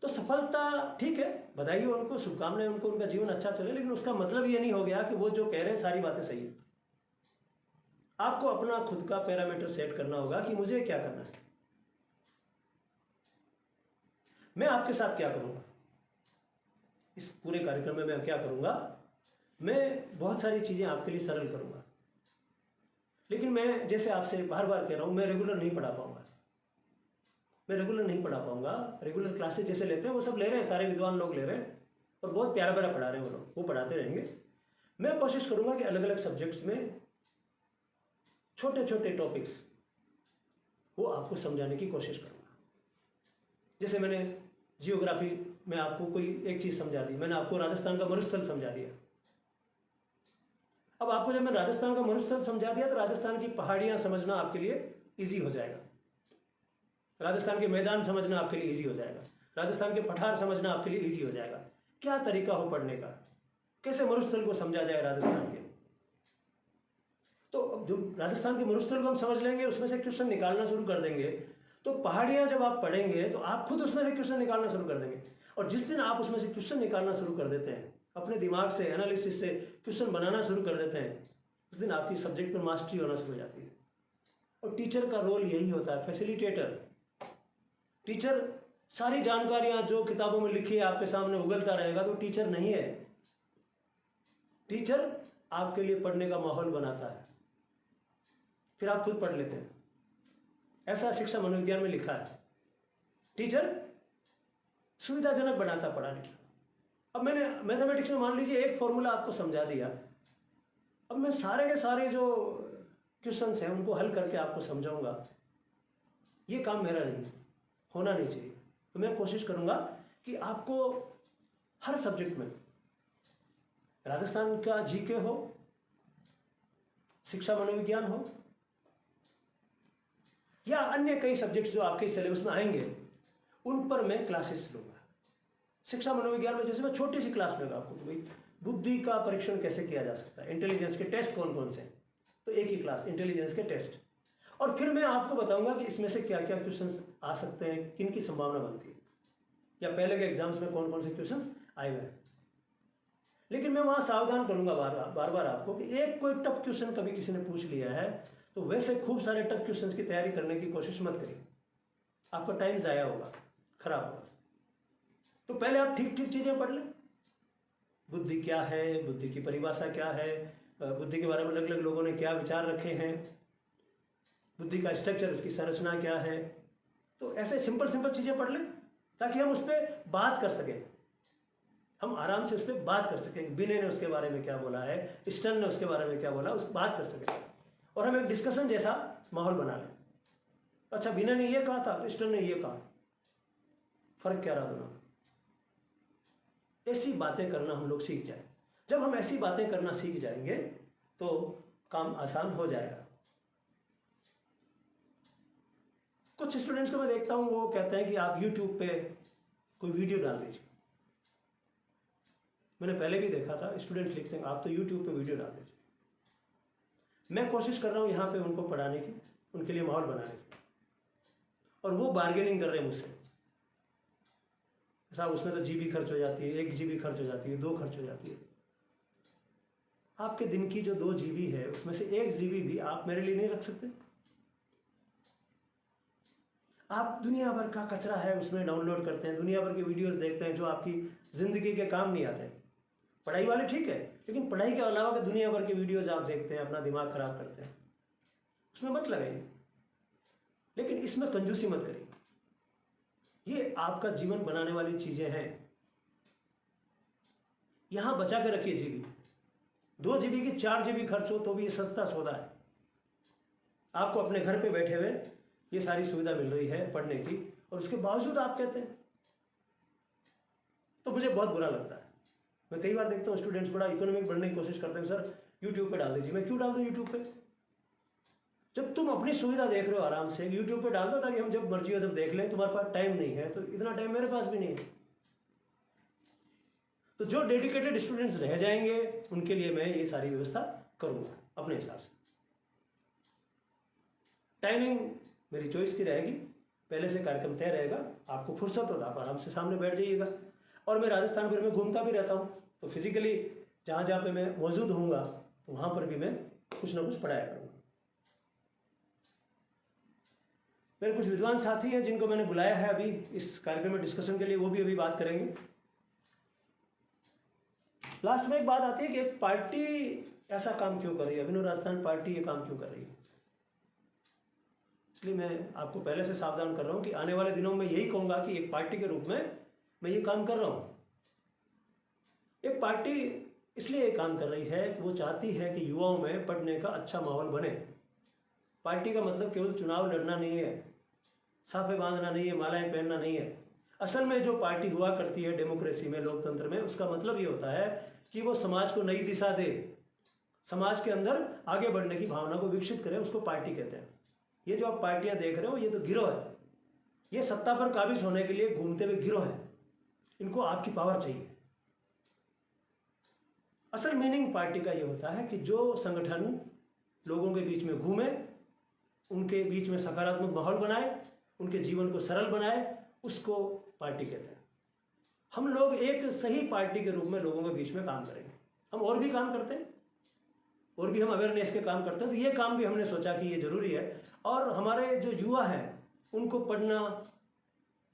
A: तो सफलता ठीक है, बधाई हो उनको, शुभकामनाएं उनको, उनका जीवन अच्छा चले, लेकिन उसका मतलब ये नहीं हो गया कि वो जो कह रहे हैं सारी बातें सही है। आपको अपना खुद का पैरामीटर सेट करना होगा कि मुझे क्या करना है, मैं आपके साथ क्या करूंगा। इस पूरे कार्यक्रम में मैं क्या करूंगा, मैं बहुत सारी चीजें आपके लिए सरल करूंगा, लेकिन मैं जैसे आपसे बार बार कह रहा हूं, मैं रेगुलर नहीं पढ़ा पाऊंगा। रेगुलर क्लासेस जैसे लेते हैं वो सब ले रहे हैं, सारे विद्वान लोग ले रहे हैं और बहुत प्यारा प्यारा पढ़ा रहे हैं वो लोग, वो पढ़ाते रहेंगे। मैं कोशिश करूंगा कि अलग अलग सब्जेक्ट्स में छोटे छोटे टॉपिक्स वो आपको समझाने की कोशिश करूंगा। जैसे मैंने जियोग्राफी में आपको कोई एक चीज समझा दी, मैंने आपको राजस्थान का मरुस्थल समझा दिया। अब आपको जब मैं राजस्थान का मरुस्थल समझा दिया तो राजस्थान की पहाड़ियां समझना आपके लिए इजी हो जाएगा, राजस्थान के मैदान समझना आपके लिए इजी हो जाएगा, राजस्थान के पठार समझना आपके लिए इजी हो जाएगा। क्या तरीका हो पढ़ने का, कैसे मरुस्थल को समझा जाए राजस्थान के। तो जो राजस्थान के मरुस्थल को हम समझ लेंगे, उसमें से क्वेश्चन निकालना शुरू कर देंगे, तो पहाड़ियां जब आप पढ़ेंगे तो आप खुद उसमें से क्वेश्चन निकालना शुरू कर देंगे। और जिस दिन आप उसमें से क्वेश्चन निकालना शुरू कर देते हैं, अपने दिमाग से एनालिसिस से क्वेश्चन बनाना शुरू कर देते हैं, उस दिन आपकी सब्जेक्ट पर मास्टरी होना शुरू हो जाती है। और टीचर का रोल यही होता है, फैसिलिटेटर। टीचर सारी जानकारियां जो किताबों में लिखी है आपके सामने उगलता रहेगा, तो टीचर नहीं है। टीचर आपके लिए पढ़ने का माहौल बनाता है, फिर आप खुद पढ़ लेते हैं। ऐसा शिक्षा मनोविज्ञान में लिखा है, टीचर सुविधाजनक बनाता पढ़ाने का। अब मैंने मैथमेटिक्स में मान लीजिए एक फॉर्मूला आपको समझा दिया, अब मैं सारे के सारे जो क्वेश्चंस हैं उनको हल करके आपको समझाऊंगा, ये काम मेरा नहीं, होना नहीं चाहिए। तो मैं कोशिश करूंगा कि आपको हर सब्जेक्ट में, राजस्थान का जीके हो, शिक्षा मनोविज्ञान हो, या अन्य कई सब्जेक्ट्स जो आपके सिलेबस में आएंगे, उन पर मैं क्लासेस लूंगा। शिक्षा मनोविज्ञान में जैसे मैं छोटी सी क्लास लूंगा आपको, भाई बुद्धि का परीक्षण कैसे किया जा सकता है, इंटेलिजेंस के टेस्ट कौन कौन से, तो एक ही क्लास इंटेलिजेंस के टेस्ट। और फिर मैं आपको बताऊंगा कि इसमें से क्या क्या क्वेश्चंस आ सकते हैं, किन की संभावना बनती है, या पहले के एग्जाम्स में कौन कौन से क्वेश्चंस आए हुए हैं। लेकिन मैं वहां सावधान करूंगा बार बार आपको कि एक कोई टफ क्वेश्चन कभी किसी ने पूछ लिया है तो वैसे खूब सारे टफ क्वेश्चंस की तैयारी करने की कोशिश मत करिए, आपका टाइम ज़ाया होगा, खराब होगा। तो पहले आप ठीक ठीक चीज़ें पढ़ लें, बुद्धि क्या है, बुद्धि की परिभाषा क्या है, बुद्धि के बारे में अलग अलग लोगों ने क्या विचार रखे हैं, बुद्धि का स्ट्रक्चर, उसकी संरचना क्या है। तो ऐसे सिंपल सिंपल चीज़ें पढ़ लें ताकि हम उस पर बात कर सकें, हम आराम से उस पर बात कर सकें। विनय ने उसके बारे में क्या बोला है, स्टर्न ने उसके बारे में क्या बोला, उस बात कर सकें और हम एक डिस्कशन जैसा माहौल बना लें। अच्छा, विनय ने ये कहा था तो स्टर्न ने ये कहा, फर्क क्या रहा दोनों में। ऐसी बातें करना हम लोग सीख जाए। जब हम ऐसी बातें करना सीख जाएंगे तो काम आसान हो जाएगा। कुछ स्टूडेंट्स को मैं देखता हूं, वो कहते हैं कि आप YouTube पे कोई वीडियो डाल दीजिए। मैंने पहले भी देखा था, स्टूडेंट्स लिखते हैं आप तो YouTube पे वीडियो डाल दीजिए। मैं कोशिश कर रहा हूं यहाँ पे उनको पढ़ाने की, उनके लिए माहौल बनाने की, और वो बार्गेनिंग कर रहे हैं मुझसे, साहब उसमें तो जीबी खर्च हो जाती है, 1 GB खर्च हो जाती है, 2 खर्च हो जाती है। आपके दिन की जो 2 GB है उसमें से 1 GB भी आप मेरे लिए नहीं रख सकते? आप दुनिया भर का कचरा है उसमें डाउनलोड करते हैं, दुनिया भर के वीडियोस देखते हैं जो आपकी जिंदगी के काम नहीं आते। पढ़ाई वाले ठीक है, लेकिन पढ़ाई के अलावा के दुनिया भर के वीडियोस आप देखते हैं, अपना दिमाग खराब करते हैं, उसमें मत लगाइए। लेकिन इसमें कंजूसी मत करिए, ये आपका जीवन बनाने वाली चीजें हैं। यहां बचा के रखिए जीबी, 2 GB की 4 GB खर्च हो तो भी ये सस्ता सौदा है। आपको अपने घर पे बैठे हुए ये सारी सुविधा मिल रही है पढ़ने की, और उसके बावजूद आप कहते हैं, तो मुझे बहुत बुरा लगता है। मैं कई बार देखता हूँ स्टूडेंट्स बड़ा इकोनॉमिक बनने की कोशिश करते हैं, सर यूट्यूब पे डाल दीजिए। मैं क्यों डाल दूँ यूट्यूब पे? जब तुम अपनी सुविधा देख रहे हो आराम से, यूट्यूब पे डाल दो ताकि हम जब मर्जी हो तब देख लें। तुम्हारे पास टाइम नहीं है तो इतना टाइम मेरे पास भी नहीं है। तो जो डेडिकेटेड स्टूडेंट्स रह जाएंगे उनके लिए मैं ये सारी व्यवस्था करूंगा अपने हिसाब से। टाइमिंग मेरी चॉइस की रहेगी, पहले से कार्यक्रम तय रहेगा, आपको फुर्सत हो तो आप आराम से सामने बैठ जाइएगा। और मैं राजस्थान भर में घूमता भी रहता हूँ, तो फिजिकली जहाँ जहाँ पे मैं मौजूद होऊंगा तो वहाँ पर भी मैं कुछ ना कुछ पढ़ाया करूँगा। मेरे कुछ विद्वान साथी हैं जिनको मैंने बुलाया है अभी इस कार्यक्रम में डिस्कशन के लिए, वो भी अभी बात करेंगे। लास्ट में एक बात आती है कि एक पार्टी ऐसा काम क्यों कर रही है, अभिनव राजस्थान पार्टी ये काम क्यों कर रही है। इसलिए मैं आपको पहले से सावधान कर रहा हूं कि आने वाले दिनों में यही कहूंगा कि एक पार्टी के रूप में मैं ये काम कर रहा हूं। एक पार्टी इसलिए ये काम कर रही है कि वो चाहती है कि युवाओं में पढ़ने का अच्छा माहौल बने। पार्टी का मतलब केवल चुनाव लड़ना नहीं है, साफे बांधना नहीं है, मालाएं पहनना नहीं है। असल में जो पार्टी हुआ करती है डेमोक्रेसी में, लोकतंत्र में, उसका मतलब ये होता है कि वो समाज को नई दिशा दे, समाज के अंदर आगे बढ़ने की भावना को विकसित करे, उसको पार्टी कहते हैं। ये जो आप पार्टियां देख रहे हो ये तो गिरोह है, ये सत्ता पर काबिज होने के लिए घूमते हुए गिरोह है, इनको आपकी पावर चाहिए। असल मीनिंग पार्टी का ये होता है कि जो संगठन लोगों के बीच में घूमे, उनके बीच में सकारात्मक माहौल बनाए, उनके जीवन को सरल बनाए, उसको पार्टी कहते हैं। हम लोग एक सही पार्टी के रूप में लोगों के बीच में काम करेंगे। हम और भी काम करते हैं, और भी हम अवेयरनेस के काम करते हैं, तो ये काम भी हमने सोचा कि ये जरूरी है। और हमारे जो युवा हैं उनको पढ़ना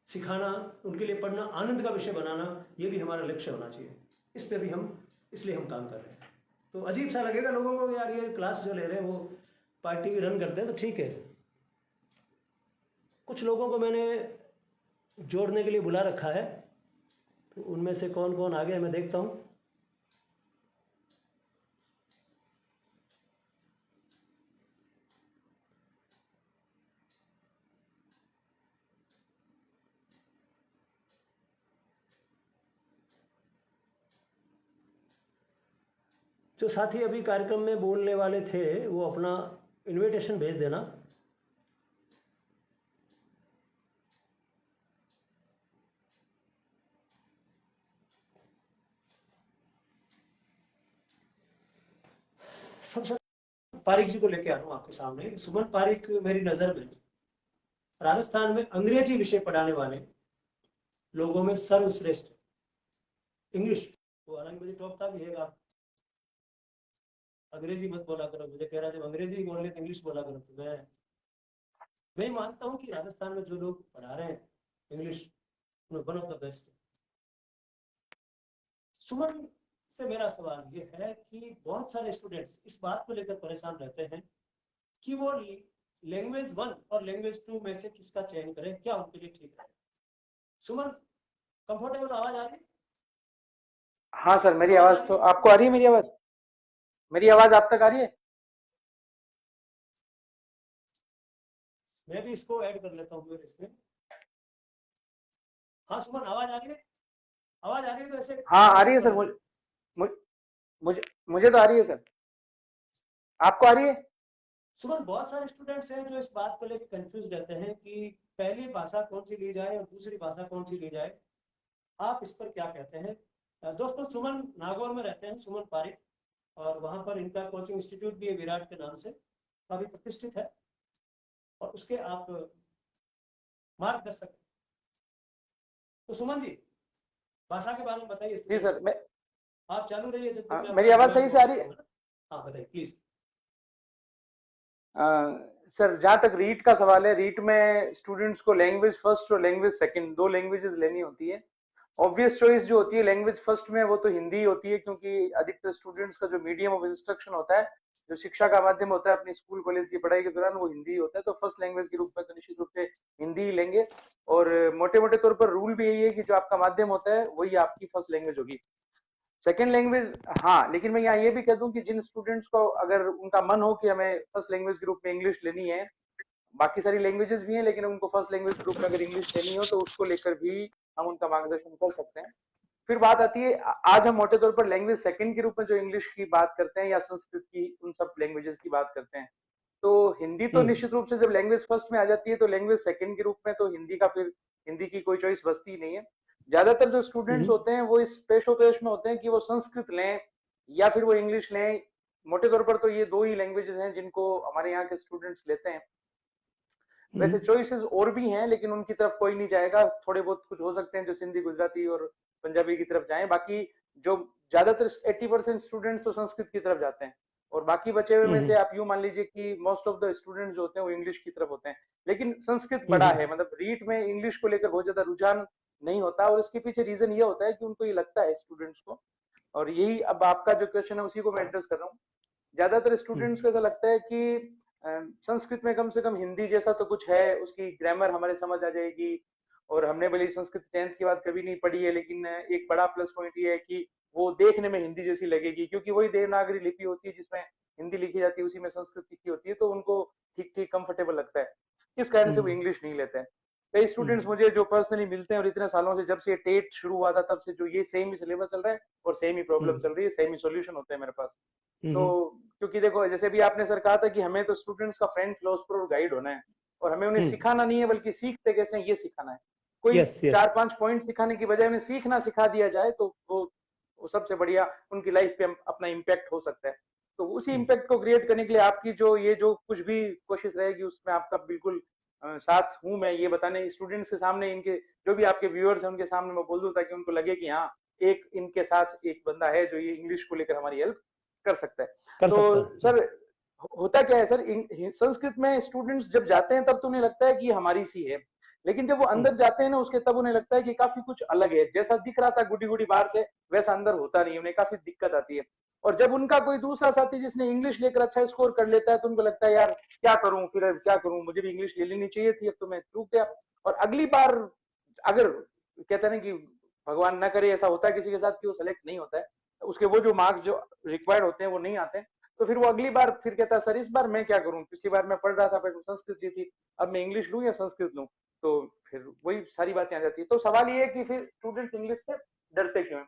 A: सिखाना, उनके लिए पढ़ना आनंद का विषय बनाना, ये भी हमारा लक्ष्य होना चाहिए। इस पे भी हम इसलिए हम काम कर रहे हैं। तो अजीब सा लगेगा लोगों को, यार ये क्लास जो ले रहे हैं वो पार्टी भी रन करते हैं, तो ठीक है। कुछ लोगों को मैंने जोड़ने के लिए बुला रखा है, तो उनमें से कौन कौन आ गए मैं देखता हूँ। जो साथी अभी कार्यक्रम में बोलने वाले थे वो अपना इनविटेशन भेज देना। सबसे पारिक जी को लेके आ रहा हूँ आपके सामने। सुमन पारिक मेरी नज़र में राजस्थान में अंग्रेजी विषय पढ़ाने वाले लोगों में सर्वश्रेष्ठ इंग्लिश। वो हालांकि मुझे टॉप था भी है, आप अंग्रेजी मत बोला करो, मुझे कह रहा जब अंग्रेजी बोल रहे तो इंग्लिश बोला करो। तो मैं मानता हूँ कि राजस्थान में जो लोग पढ़ा रहे हैं English, one of the best. Suman से मेरा सवाल ये है कि बहुत सारे स्टूडेंट्स इस बात को लेकर परेशान रहते हैं कि वो लैंग्वेज 1 और लैंग्वेज 2 में से किसका चयन करें, क्या उनके लिए ठीक है। सुमन, कंफर्टेबल आवाज आ रही है?
B: हाँ सर, मेरी
A: आवाज आ
B: आवाज
A: रही
B: तो
A: है?
B: आपको आ रही है, मेरी आवाज आप तक आ रही है?
A: मैं भी इसको ऐड कर लेता हूँ इसमें। हाँ सुमन, आवाज आ रही है? आवाज आ रही है तो ऐसे
B: हाँ आ
A: थम्स
B: रही
A: अप
B: है
A: कर
B: सर,
A: देना।
B: मुझ, मुझे मुझे तो आ रही है सर। आपको आ रही है?
A: सुमन, बहुत सारे स्टूडेंट्स हैं जो इस बात को लेकर कंफ्यूज रहते हैं कि पहली भाषा कौन सी ली जाए और दूसरी भाषा कौन सी ली जाए। आप इस पर क्या कहते हैं? दोस्तों, सुमन नागौर में रहते हैं, सुमन पारिक, और वहां पर इनका कोचिंग इंस्टीट्यूट भी है विराट के नाम से, काफी प्रतिष्ठित है, और उसके आप मार्गदर्शक। तो सुमन जी, भाषा के बारे में बताइए
B: जी
A: स्टूडेंट्स
B: सर,
A: को। आप चालू रहिए जब तक मैं
B: मेरी
A: अपना
B: आवाज
A: दिमाग
B: सही से
A: घुमा
B: आ रही
A: लेता
B: है?
A: हूँ ना। हाँ बताइए प्लीज।
B: सर जहाँ तक रीट का सवाल है, रीट में स्टूडेंट्स को लैंग्वेज फर्स्ट और लैंग्वेज सेकंड दो लैंग्वेजेस लेनी होती है। ऑब्वियस चॉइस जो होती है लैंग्वेज फर्स्ट में, वो तो हिंदी होती है, क्योंकि अधिकतर स्टूडेंट्स का जो मीडियम ऑफ इंस्ट्रक्शन होता है, जो शिक्षा का माध्यम होता है अपनी स्कूल कॉलेज की पढ़ाई के दौरान, वो हिंदी होता है। तो फर्स्ट लैंग्वेज के रूप में तो निश्चित रूप से हिंदी ही लेंगे। और मोटे मोटे तौर पर रूल भी यही है कि जो आपका माध्यम होता है वही आपकी फर्स्ट लैंग्वेज होगी। सेकेंड लैंग्वेज, हाँ, लेकिन मैं यहाँ ये भी कह दूं कि जिन स्टूडेंट्स को अगर उनका मन हो कि हमें फर्स्ट लैंग्वेज के रूप में इंग्लिश लेनी है, बाकी सारी लैंग्वेजेस भी हैं, लेकिन उनको फर्स्ट लैंग्वेज के रूप में अगर इंग्लिश लेनी हो तो उसको लेकर भी हम उनका मार्गदर्शन कर सकते हैं। फिर बात आती है, आज हम मोटे तौर पर लैंग्वेज सेकंड के रूप में जो इंग्लिश की बात करते हैं या संस्कृत की, उन सब लैंग्वेजेस की बात करते हैं। तो हिंदी तो
A: हम्म।
B: निश्चित रूप से जब लैंग्वेज फर्स्ट में आ जाती है तो लैंग्वेज सेकंड के रूप में तो हिंदी का फिर हिंदी की कोई चॉइस बचती ही नहीं है। ज्यादातर जो स्टूडेंट्स
A: हम्म।
B: होते हैं वो इस पेशोपेश में होते हैं कि वो संस्कृत लें या फिर वो इंग्लिश लें। मोटे तौर पर तो ये दो ही लैंग्वेजेस हैं जिनको हमारे यहाँ के स्टूडेंट्स लेते हैं। वैसे
A: हम्म।
B: चॉइसेस और भी हैं, लेकिन उनकी तरफ कोई नहीं जाएगा। थोड़े बहुत कुछ हो सकते हैं जो सिंधी, गुजराती और पंजाबी की तरफ जाएं। बाकी जो ज्यादातर 80% स्टूडेंट्स तो संस्कृत की तरफ जाते हैं, और बाकी बचे हुए में से
A: हम्म।
B: आप यूं मान लीजिए कि मोस्ट ऑफ द स्टूडेंट्स जो होते हैं वो इंग्लिश की तरफ होते हैं। लेकिन संस्कृत बड़ा
A: हम्म।
B: है, मतलब रीट में इंग्लिश को लेकर बहुत ज्यादा रुझान नहीं होता, और इसके पीछे रीजन ये होता है कि उनको ये लगता है स्टूडेंट्स को, और यही अब आपका जो क्वेश्चन है उसी को मैं
A: हाँ।
B: एड्रेस कर रहा हूँ। ज्यादातर
A: हम्म।
B: स्टूडेंट्स को ऐसा लगता है कि संस्कृत में कम से कम हिंदी जैसा तो कुछ है, उसकी ग्रामर हमारे समझ आ जाएगी। और हमने भले संस्कृत 10th के बाद कभी नहीं पढ़ी है, लेकिन एक बड़ा प्लस पॉइंट ये है कि वो देखने में हिंदी जैसी लगेगी, क्योंकि वही देवनागरी लिपि होती है जिसमें हिंदी लिखी जाती है, उसी में संस्कृत लिखी होती है, तो उनको ठीक ठीक कंफर्टेबल लगता है। इस कारण से वो
A: हम्म।
B: इंग्लिश नहीं लेते हैं। कई स्टूडेंट्स
A: हम्म।
B: मुझे जो पर्सनली मिलते हैं, और इतने सालों से जब से टेट शुरू हुआ था तब से जो ये सेम ही सिलेबस चल रहा है और सेम ही प्रॉब्लम
A: हम्म।
B: चल रही है, सेम ही सॉल्यूशन होता है मेरे पास। तो
A: हम्म।
B: क्योंकि देखो, जैसे भी आपने सर कहा था कि हमें तो स्टूडेंट्स का फ्रेंड, फिलोसफर और गाइड होना है, और हमें उन्हें
A: हम्म।
B: सिखाना नहीं है बल्कि सीखते कैसे हैं ये सिखाना है। कोई
A: यस यस।
B: 4-5 पॉइंट सिखाने की बजाय उन्हें सीखना सिखा दिया जाए तो वो सबसे बढ़िया उनकी लाइफ पे अपना इम्पैक्ट हो सकता है। तो उसी
A: हम्म।
B: इम्पैक्ट को क्रिएट करने के लिए आपकी जो ये जो कुछ भी कोशिश रहेगी उसमें आपका बिल्कुल साथ हूं मैं, ये बताने स्टूडेंट्स के सामने, इनके जो भी आपके व्यूअर्स हैं उनके सामने मैं बोल दूं, ताकि उनको लगे कि हाँ, एक इनके साथ एक बंदा है जो ये इंग्लिश को लेकर हमारी हेल्प कर सकता है।
A: कर
B: तो
A: सकता है।
B: सर होता क्या है सर, संस्कृत में स्टूडेंट्स जब जाते हैं तब तो उन्हें लगता है कि ये हमारी सी है, लेकिन जब वो
A: हम्म।
B: अंदर जाते हैं ना उसके, तब उन्हें लगता है कि काफी कुछ अलग है। जैसा दिख रहा था गुडी गुडी बाहर से, वैसा अंदर होता नहीं, उन्हें काफी दिक्कत आती है। और जब उनका कोई दूसरा साथी जिसने इंग्लिश लेकर अच्छा स्कोर कर लेता है तो उनको लगता है यार क्या करूं, फिर क्या करूं, मुझे भी इंग्लिश ले लेनी चाहिए थी, अब तो मैं चूक गया। और अगली बार अगर, कहते हैं ना कि भगवान ना करे ऐसा होता है किसी के साथ कि वो सेलेक्ट नहीं होता है, उसके वो जो मार्क्स जो रिक्वायर्ड होते हैं वो नहीं आते हैं, तो फिर वो अगली बार फिर कहता है सर इस बार मैं क्या करूं, पिछली बार मैं पढ़ रहा था पर संस्कृत जी थी, अब मैं इंग्लिश लूं या संस्कृत लूं। तो फिर वही सारी बातें आ जाती है। तो सवाल ये है कि फिर स्टूडेंट्स इंग्लिश से डरते क्यों हैं?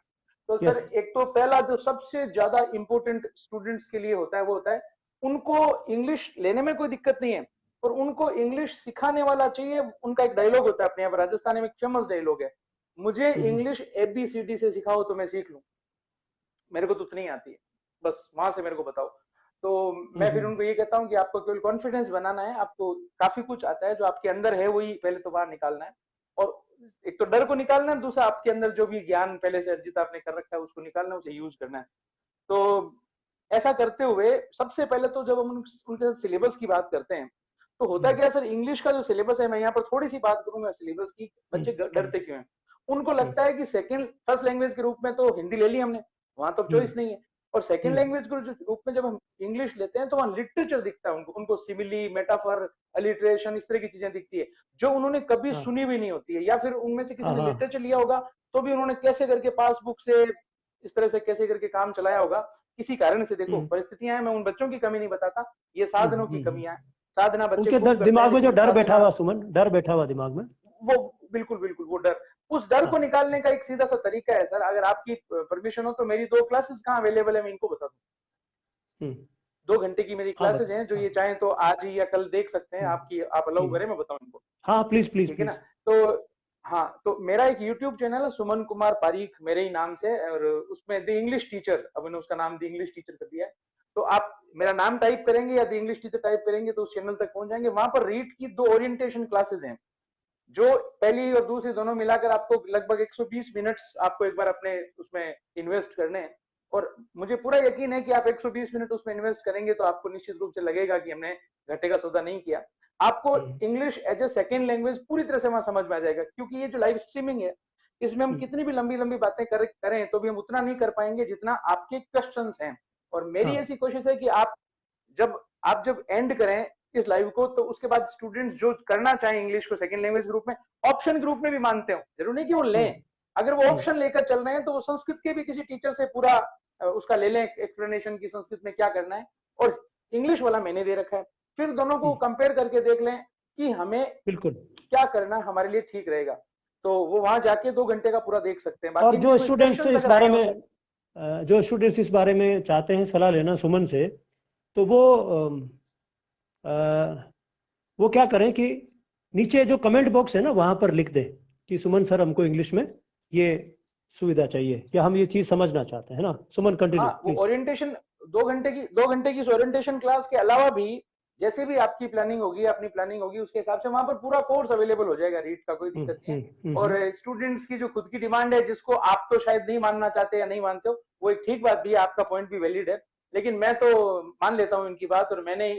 B: तो सर
A: यस।
B: एक तो पहला जो सबसे ज्यादा इंपॉर्टेंट स्टूडेंट्स के लिए होता है वो होता है, उनको इंग्लिश लेने में कोई दिक्कत नहीं है, और उनको इंग्लिश सिखाने वाला चाहिए। उनका एक डायलॉग होता है अपने यहाँ पर राजस्थानी में, फेमस डायलॉग है, मुझे
A: हम्म।
B: इंग्लिश ABCD से सिखाओ तो मैं सीख लूं, मेरे को तो उतनी आती है, बस वहां से मेरे को बताओ। तो मैं फिर उनको ये कहता हूँ कि आपको केवल कॉन्फिडेंस बनाना है, आपको काफी कुछ आता है, जो आपके अंदर है वही पहले तो बाहर निकालना है। और एक तो डर को निकालना है, दूसरा आपके अंदर जो भी ज्ञान पहले से अर्जित आपने कर रखा है उसको निकालना है, उसे यूज करना है। तो ऐसा करते हुए सबसे पहले तो जब हम उनके सिलेबस की बात करते हैं तो होता क्या है सर, इंग्लिश का जो सिलेबस है, मैं यहाँ पर थोड़ी सी बात करूंगा सिलेबस की, बच्चे डरते क्यों हैं। उनको लगता है कि सेकंड फर्स्ट लैंग्वेज के रूप में तो हिंदी ले ली हमने, वहां तो चॉइस नहीं है, और सेकंड लैंग्वेज के रूप में जब हम इंग्लिश लेते हैं तो वहां लिटरेचर दिखता है उनको, उनको सिमिली, मेटाफर, अलिटरेशन, इस तरह की चीजें दिखती है जो उन्होंने कभी सुनी भी नहीं होती है, या फिर उनमें से किसी ने लिटरेचर लिया होगा तो भी उन्होंने कैसे करके पासबुक से इस तरह से कैसे करके काम चलाया होगा, किसी कारण से। देखो परिस्थितियां हैं, मैं उन बच्चों की कमी नहीं बताता, ये साधनों की कमियां है। साधना बच्चे
A: उनके
B: खूब
A: दिमाग में जो डर बैठा हुआ,
B: साधना,
A: सुमन, डर बैठा हुआ दिमाग में,
B: वो बिल्कुल बिल्कुल वो डर, उस डर को निकालने का एक सीधा सा तरीका है सर, अगर आपकी परमिशन हो तो मेरी 2 क्लासेस कहाँ अवेलेबल है मैं इनको बता दूं। 2 घंटे की मेरी क्लासेस हैं, जो ये चाहें तो आज ही या कल देख सकते हैं, आपकी आप अलाउ करें मैं बताऊं इनको।
A: हाँ प्लीज प्लीज
B: ठीक है ना।
A: प्लीज।
B: तो हाँ, तो मेरा एक यूट्यूब चैनल है सुमन कुमार पारीख मेरे ही नाम से, और उसमें द इंग्लिश टीचर, अब मैंने उसका नाम द इंग्लिश टीचर कर दिया है। तो आप मेरा नाम टाइप करेंगे या द इंग्लिश टीचर टाइप करेंगे तो उस चैनल तक पहुंच जाएंगे। वहां पर रीड की 2 ओरिएंटेशन क्लासेस हैं, जो पहली और दूसरी दोनों मिलाकर आपको लगभग 120 मिनट्स आपको एक बार अपने उसमें इन्वेस्ट करने हैं। और मुझे पूरा यकीन है कि आप 120 मिनट उसमें इन्वेस्ट करेंगे तो आपको निश्चित रूप से लगेगा कि हमने घाटे का सौदा नहीं किया। आपको English as a second language पूरी तरह से वहां समझ में आ जाएगा, क्योंकि ये जो लाइव स्ट्रीमिंग है इसमें हम कितनी भी लंबी लंबी बातें करें तो भी हम उतना नहीं कर पाएंगे जितना आपके क्वेश्चंस हैं। और मेरी ऐसी कोशिश है कि आप जब एंड करें इस लाइव को तो उसके बाद स्टूडेंट्स जो करना चाहें इंग्लिश को सेकंड लैंग्वेज ग्रुप में, ऑप्शन ग्रुप में भी मानते हो, जरूरी नहीं कि वो लें, अगर वो ऑप्शन लेकर चल रहे हैं तो वो संस्कृत के भी किसी टीचर से पूरा उसका ले लें एक्सप्लेनेशन की संस्कृत में क्या करना है, और इंग्लिश वाला मैंने दे रखा है, फिर दोनों को कंपेयर करके देख लें कि हमें
A: बिल्कुल
B: क्या करना हमारे लिए ठीक रहेगा। तो वो वहां जाके 2 घंटे का पूरा देख सकते हैं।
A: और
B: बाकी
A: जो स्टूडेंट्स इस बारे में जो स्टूडेंट्स इस बारे में चाहते हैं सलाह लेना सुमन से, तो वो क्या करें कि नीचे जो कमेंट बॉक्स है ना वहां पर लिख दे कि सुमन सर हमको इंग्लिश में ये सुविधा चाहिए या हम ये चीज समझना चाहते हैं ना। सुमन कंटिन्यू।
B: हाँ, वो ओरिएंटेशन 2 घंटे की ओरिएंटेशन क्लास के अलावा भी जैसे भी आपकी प्लानिंग होगी, अपनी प्लानिंग होगी, उसके हिसाब से वहां पर पूरा कोर्स अवेलेबल हो जाएगा, रीड का कोई दिक्कत नहीं है। और स्टूडेंट्स की जो खुद की डिमांड है, जिसको आप तो शायद नहीं मानना चाहते या नहीं मानते हो, वो एक ठीक बात भी है, आपका पॉइंट भी वैलिड है, लेकिन मैं तो मान लेता हूँ इनकी बात। और मैंने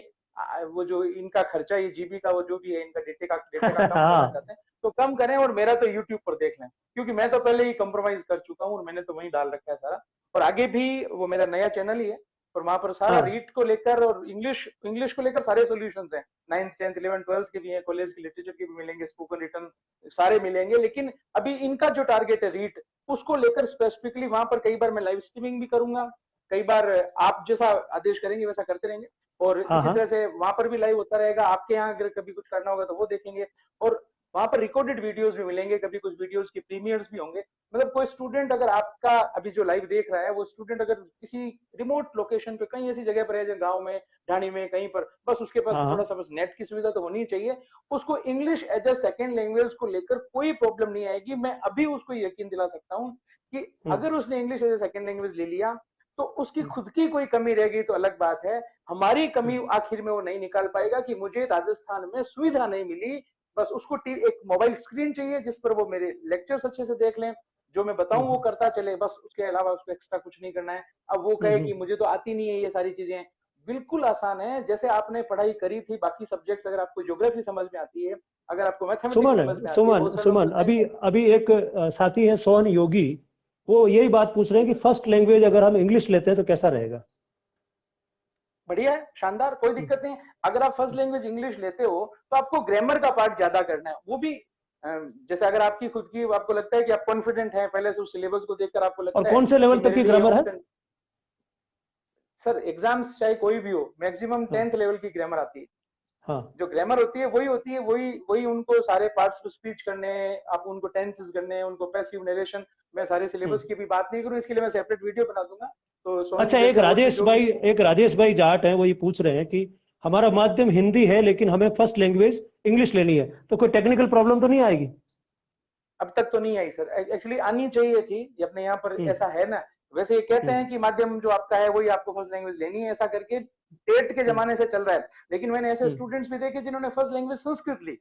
B: वो जो इनका खर्चा, ये जीबी का वो जो भी है इनका डेटे का कम करना चाहते हैं तो कम करें, और मेरा तो यूट्यूब पर देख लें, क्योंकि मैं तो पहले ही कंप्रोमाइज कर चुका हूँ और मैंने तो वहीं डाल रखा है सारा। और आगे भी वो मेरा नया चैनल ही है, और वहां पर सारा रीड को लेकर और इंग्लिश को लेकर सारे सॉल्यूशंस हैं, 9th 10th 11th 12th के भी हैं, कॉलेज की लिटरेचर के भी मिलेंगे, स्पोकन रिटन सारे मिलेंगे। लेकिन अभी इनका जो टारगेट है रीड, उसको लेकर स्पेसिफिकली वहां पर कई बार मैं लाइव स्ट्रीमिंग भी करूंगा, कई बार आप जैसा आदेश करेंगे वैसा करते रहेंगे, और इसी तरह से वहां पर भी लाइव होता रहेगा। आपके यहाँ अगर कभी कुछ करना होगा तो वो देखेंगे, और वहां पर रिकॉर्डेड वीडियोस भी मिलेंगे, कभी कुछ वीडियोस की प्रीमियर्स भी होंगे। मतलब कोई स्टूडेंट अगर आपका अभी जो लाइव देख रहा है, वो स्टूडेंट अगर किसी रिमोट लोकेशन पे कहीं ऐसी जगह पर है, जैसे गांव में, ढाणी में, कहीं पर, बस उसके पास थोड़ा सा बस नेट की सुविधा तो होनी चाहिए, उसको English as a second language को लेकर कोई प्रॉब्लम नहीं आएगी। मैं अभी उसको यकीन दिला सकता हूँ कि अगर उसने English as a second language ले लिया तो उसकी खुद की कोई कमी रहेगी तो अलग बात है, हमारी कमी आखिर में वो नहीं निकाल पाएगा कि मुझे राजस्थान में सुविधा नहीं मिली। बस उसको एक मोबाइल स्क्रीन चाहिए जिस पर वो मेरे लेक्चर्स अच्छे से देख लें, जो मैं बताऊं वो करता चले, बस उसके अलावा उसको एक्स्ट्रा कुछ नहीं करना है। अब वो कहे कि मुझे तो आती नहीं है ये सारी चीजें, बिल्कुल आसान है। जैसे आपने पढ़ाई करी थी बाकी सब्जेक्ट्स, अगर आपको ज्योग्राफी समझ में आती है, अगर आपको मैथमेटिक्स समझ में आती है,
A: सुमन अभी एक साथी है सोहन योगी, वो यही बात पूछ रहे हैं कि फर्स्ट लैंग्वेज अगर हम इंग्लिश लेते हैं तो कैसा रहेगा।
B: बढ़िया है, शानदार, कोई दिक्कत नहीं। अगर आप फर्स्ट लैंग्वेज इंग्लिश लेते हो तो आपको ग्रामर का पार्ट ज्यादा करना है, वो भी जैसे अगर आपकी खुद की, आपको लगता है कि आप कॉन्फिडेंट हैं पहले से उस सिलेबस को देखकर, आपको लगता है
A: और कौन से लेवल तक की ग्रामर है
B: सर, एग्जाम्स चाहे कोई भी हो, मैक्सिमम 10th लेवल की ग्रामर आती है।
A: हाँ।
B: जो ग्रामर होती है वही उनको सारे पार्ट्स ऑफ स्पीच करने हैं, आप उनको टेंसेस करने हैं, उनको पैसिव नरेशन। मैं सारे सिलेबस की भी बात नहीं करूं, इसके लिए मैं सेपरेट वीडियो बना दूंगा। तो
A: अच्छा, एक राजेश भाई जाट है, वो ये पूछ रहे हैं कि हमारा माध्यम हिंदी है लेकिन हमें फर्स्ट लैंग्वेज इंग्लिश लेनी है, तो कोई टेक्निकल प्रॉब्लम तो नहीं आएगी।
B: अब तक तो नहीं आई सर, एक्चुअली आनी चाहिए थी। अपने यहाँ पर ऐसा है ना वैसे ये कहते हैं कि माध्यम जो आपका है वही आपको फर्स्ट लैंग्वेज लेनी है, ऐसा करके टेट के जमाने से चल रहा है। लेकिन मैंने ऐसे स्टूडेंट्स भी देखे जिन्होंने फर्स्ट लैंग्वेज संस्कृत ली,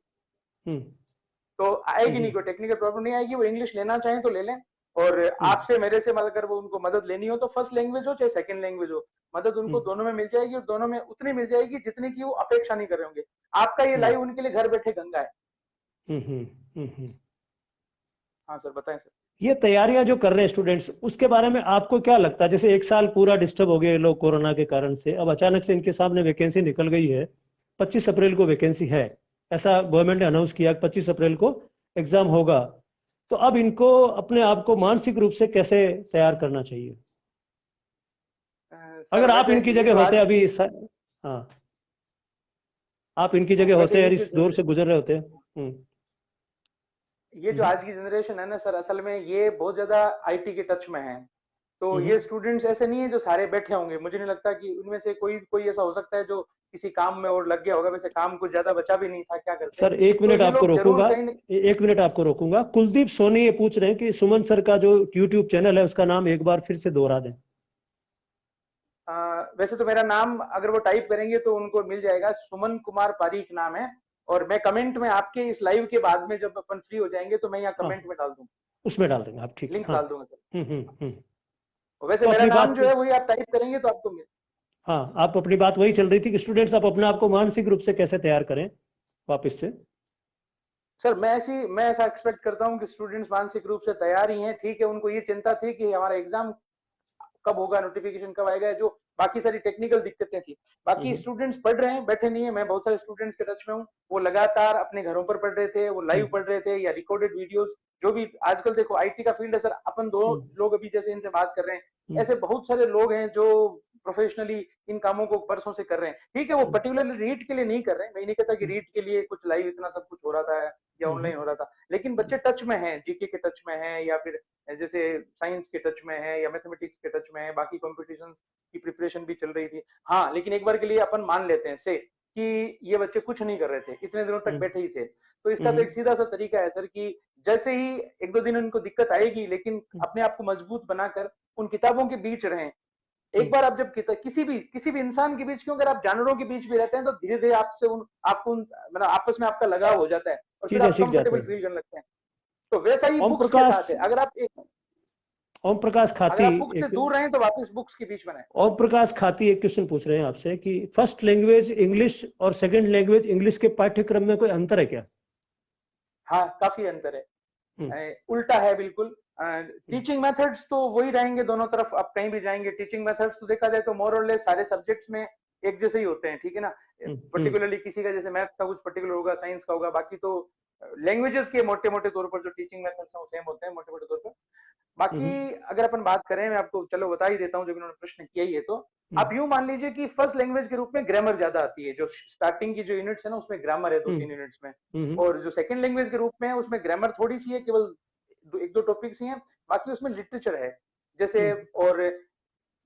B: तो आएगी नहीं, कोई टेक्निकल प्रॉब्लम नहीं आएगी, वो इंग्लिश लेना चाहें तो ले लें। और आपसे मेरे से अगर वो उनको मदद लेनी हो तो फर्स्ट लैंग्वेज हो चाहे सेकंड लैंग्वेज हो, मदद उनको दोनों में मिल जाएगी, और दोनों में उतनी मिल जाएगी जितनी की वो अपेक्षा नहीं कर रहे होंगे। आपका ये लाइव उनके लिए घर बैठे गंगा है। हाँ सर, बताएं सर।
A: ये तैयारियां जो कर रहे हैं स्टूडेंट्स, उसके बारे में आपको क्या लगता है? जैसे एक साल पूरा डिस्टर्ब हो गए लोग कोरोना के कारण से, अब अचानक से इनके सामने वैकेंसी निकल गई है, 25 अप्रैल को वैकेंसी है, ऐसा गवर्नमेंट ने अनाउंस किया, 25 अप्रैल को एग्जाम होगा। तो अब इनको अपने आप को मानसिक रूप से कैसे तैयार करना चाहिए? अगर आप इनकी जगह होते अभी हाँ, आप इनकी जगह होते और इस दौर से गुजर रहे होते।
B: ये जो आज की जनरेशन है ना सर, असल में ये बहुत ज्यादा आईटी के टच में है। तो ये स्टूडेंट्स ऐसे नहीं है जो सारे बैठे होंगे, मुझे नहीं लगता कि उनमें से कोई ऐसा हो सकता है जो किसी काम में और लग गया होगा। वैसे काम कुछ ज्यादा बचा भी नहीं था, क्या करते
A: सर? एक मिनट आपको रोकूंगा, एक मिनट आपको रोकूंगा। कुलदीप सोनी ये पूछ रहे हैं कि सुमन सर का जो यूट्यूब चैनल है उसका नाम एक बार फिर से दोहरा दें।
B: वैसे तो मेरा नाम अगर वो टाइप करेंगे तो उनको मिल जाएगा, सुमन कुमार पारीक नाम है। और मैं कमेंट में आपके इस लाइव के बाद में जब अपन फ्री हो जाएंगे तो मैं यहाँ कमेंट में डाल दूंगा,
A: उसमें डाल देंगे आप, ठीक,
B: लिंक डाल दूंगा सर। वैसे
A: तो
B: मेरा नाम जो है वही आप टाइप करेंगे तो आपको मिल।
A: हाँ, आप अपनी बात वही चल रही थी कि स्टूडेंट्स आप अपने आप को मानसिक रूप से कैसे तैयार करें वापस से।
B: सर मैं ऐसा एक्सपेक्ट करता हूँ कि स्टूडेंट्स मानसिक रूप से तैयार ही हैं। ठीक है, उनको ये चिंता थी कि हमारा एग्जाम कब होगा, नोटिफिकेशन कब आएगा, जो बाकी सारी टेक्निकल दिक्कतें थी। बाकी स्टूडेंट्स पढ़ रहे हैं, बैठे नहीं है। मैं बहुत सारे स्टूडेंट्स के टच में हूँ, वो लगातार अपने घरों पर पढ़ रहे थे, वो लाइव पढ़ रहे थे या रिकॉर्डेड वीडियोस। जो भी आजकल देखो आईटी का फील्ड है सर, अपन दो लोग अभी जैसे इनसे बात कर रहे हैं, ऐसे बहुत सारे लोग हैं जो प्रोफेशनली इन कामों को बरसों से कर रहे हैं। ठीक है, वो पर्टिकुलरली रीड के लिए नहीं कर रहे हैं, मैं नहीं कहता कि रीड के लिए कुछ लाइव इतना सब कुछ हो रहा था या ऑनलाइन हो रहा था, लेकिन बच्चे टच में हैं, जीके के टच में हैं, या फिर जैसे साइंस के टच में है या मैथमेटिक्स के टच में है, बाकी कॉम्पिटिशन्स की प्रिपरेशन भी चल रही थी। हाँ, लेकिन एक बार के लिए अपन मान लेते हैं से कि ये बच्चे कुछ नहीं कर रहे थे, इतने दिनों तक बैठे ही थे। तो इसका तो एक सीधा सा तरीका है सर कि जैसे ही एक दो दिन उनको दिक्कत आएगी, लेकिन अपने आप को मजबूत बनाकर उन किताबों के बीच रहें। एक बार आप जब किसी भी इंसान के बीच क्यों, अगर आप जानवरों के बीच भी रहते हैं तो धीरे धीरे आपको मतलब आपस में आपका लगाव हो जाता है और फिर आप कंफर्टेबल फील करने लगते हैं। तो वैसा ही बुक्स के साथ है, अगर आप
A: ओम प्रकाश खाती,
B: अगर आप बुक से दूर रहें तो वापस बुक्स के बीच में रहें।
A: ओम प्रकाश खाती एक क्वेश्चन पूछ रहे हैं आपसे कि फर्स्ट लैंग्वेज इंग्लिश और सेकंड लैंग्वेज इंग्लिश के पाठ्यक्रम में कोई अंतर है क्या?
B: हाँ, काफी अंतर है, उल्टा है बिल्कुल। टीचिंग मेथड्स तो वही रहेंगे दोनों तरफ, आप कहीं भी जाएंगे टीचिंग मेथड्स तो देखा जाए तो मोर और लेस सारे सब्जेक्ट्स में एक जैसे ही होते हैं, ठीक है ना। पर्टिकुलरली किसी का जैसे मैथ्स का कुछ पर्टिकुलर होगा, साइंस का होगा, बाकी तो लैंग्वेजेस के मोटे मोटे तौर पर जो टीचिंग मेथड्स हैं वो सेम होते हैं मोटे मोटे तौर पर। बाकी अगर अपन बात करें, मैं आपको चलो बता ही देता हूँ जब इन्होंने प्रश्न किया ही है तो आप यूं मान लीजिए कि फर्स्ट लैंग्वेज के रूप में ग्रामर ज्यादा आती है, जो स्टार्टिंग की जो यूनिट्स है ना उसमें ग्रामर है 2-3 यूनिट्स में, और जो सेकंड लैंग्वेज के रूप में है उसमें ग्रामर थोड़ी सी है, केवल एक दो टॉपिक्स ही हैं, बाकी उसमें लिटरेचर है जैसे, और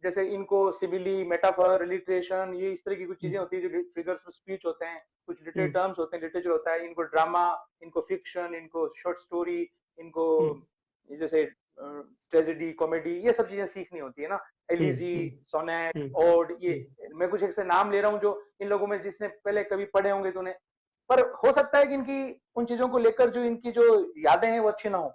B: जैसे इनको सिमिली, मेटाफर, लिटरेशन, ये इस तरह की कुछ चीजें होती है, जो फिगर्स ऑफ स्पीच होते हैं, कुछ लिटरेरी टर्म्स होते हैं, लिटरेचर होता है, इनको ड्रामा, इनको फिक्शन, इनको शॉर्ट स्टोरी, इनको जैसे ट्रेजेडी, कॉमेडी, ये सब चीजें सीखनी होती है ना, एलिजी, सोनेट, ओड, ये मैं कुछ एक से नाम ले रहा हूँ जो इन लोगों में जिसने पहले कभी पढ़े होंगे तो उन्हें, पर हो सकता है कि इनकी उन चीजों को लेकर जो इनकी जो यादें हैं वो अच्छी ना हो,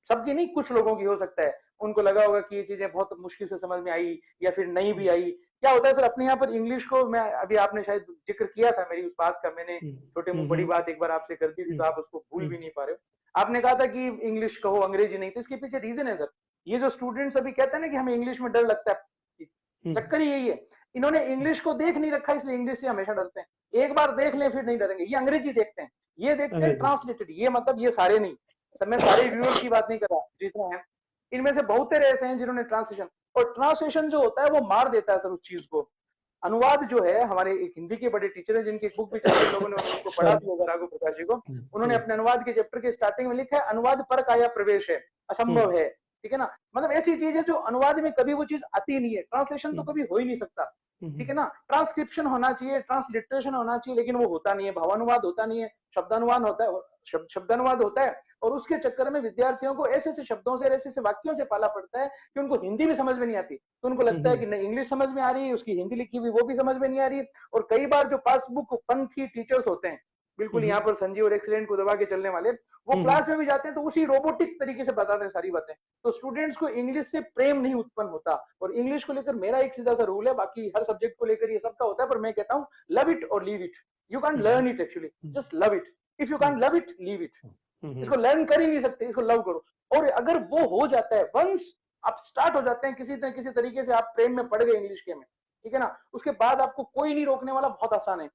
B: सबकी नहीं, कुछ लोगों की हो सकता है, उनको लगा होगा कि ये चीजें बहुत मुश्किल से समझ में आई या फिर नहीं भी आई। क्या होता है सर अपने यहाँ पर इंग्लिश को, मैं अभी आपने शायद जिक्र किया था मेरी उस बात का, मैंने छोटे मुंह बड़ी बात एक बार आपसे कर दी थी तो आप उसको भूल भी नहीं पा रहे हो। आपने कहा था कि इंग्लिश कहो अंग्रेजी नहीं, तो इसके पीछे रीजन है सर, ये जो स्टूडेंट्स अभी कहते हैं ना कि हमें इंग्लिश में डर लगता है, चक्कर ही यही है, इन्होंने इंग्लिश को देख नहीं रखा इसलिए इंग्लिश से हमेशा डरते हैं। एक बार देख ले फिर नहीं डरेंगे। ये अंग्रेजी देखते हैं, ये देखते हैं ट्रांसलेटेड, ये मतलब ये सारे नहीं, सर मैं सारे व्यूअर्स की बात नहीं कर रहा, जितने हैं इनमें से बहुत सारे ऐसे हैं जिन्होंने ट्रांसलेशन, और ट्रांसलेशन जो होता है वो मार देता है सर उस चीज को। अनुवाद जो है, हमारे एक हिंदी के बड़े टीचर हैं जिनकी बुक भी चल लोगों ने उनको पढ़ा भी होगा, राघव प्रकाश जी को, उन्होंने अपने अनुवाद के चैप्टर के स्टार्टिंग में लिखा है अनुवाद पर काया प्रवेश है, असंभव है, ठीक है ना। मतलब ऐसी चीज है जो अनुवाद में कभी वो चीज आती नहीं है, ट्रांसलेशन तो कभी हो ही नहीं सकता, ठीक है ना। ट्रांसक्रिप्शन होना चाहिए, ट्रांसलिटरेशन होना चाहिए, लेकिन वो होता नहीं है, भावानुवाद होता नहीं है, शब्दानुवाद होता है, शब्दानुवाद होता है, और उसके चक्कर में विद्यार्थियों को ऐसे ऐसे शब्दों से, ऐसे ऐसे वाक्यों से पाला पड़ता है कि उनको हिंदी भी समझ में नहीं आती। तो उनको लगता है कि नहीं, इंग्लिश समझ में आ रही है, उसकी हिंदी लिखी हुई वो भी समझ में नहीं आ रही है। और कई बार जो पासबुक पंथी टीचर्स होते हैं, बिल्कुल यहाँ पर संजीव और एक्सीलेंट को दबा के चलने वाले, वो क्लास में भी जाते हैं तो उसी रोबोटिक तरीके से बताते हैं सारी बातें। तो स्टूडेंट्स को इंग्लिश से प्रेम नहीं उत्पन्न होता। और इंग्लिश को लेकर मेरा एक सीधा सा रूल है, बाकी हर सब्जेक्ट को लेकर ये सबका होता है, पर मैं कहता हूँ लव इट और leave it. You can learn it actually, just love it. If you can love it, leave it. इसको लर्न कर ही नहीं सकते, इसको लव करो। और अगर वो हो जाता है, वंस आप स्टार्ट हो जाते हैं किसी न किसी तरीके से, आप प्रेम में पड़ गए इंग्लिश के में, ठीक है ना, उसके बाद आपको कोई नहीं रोकने वाला, बहुत आसान है।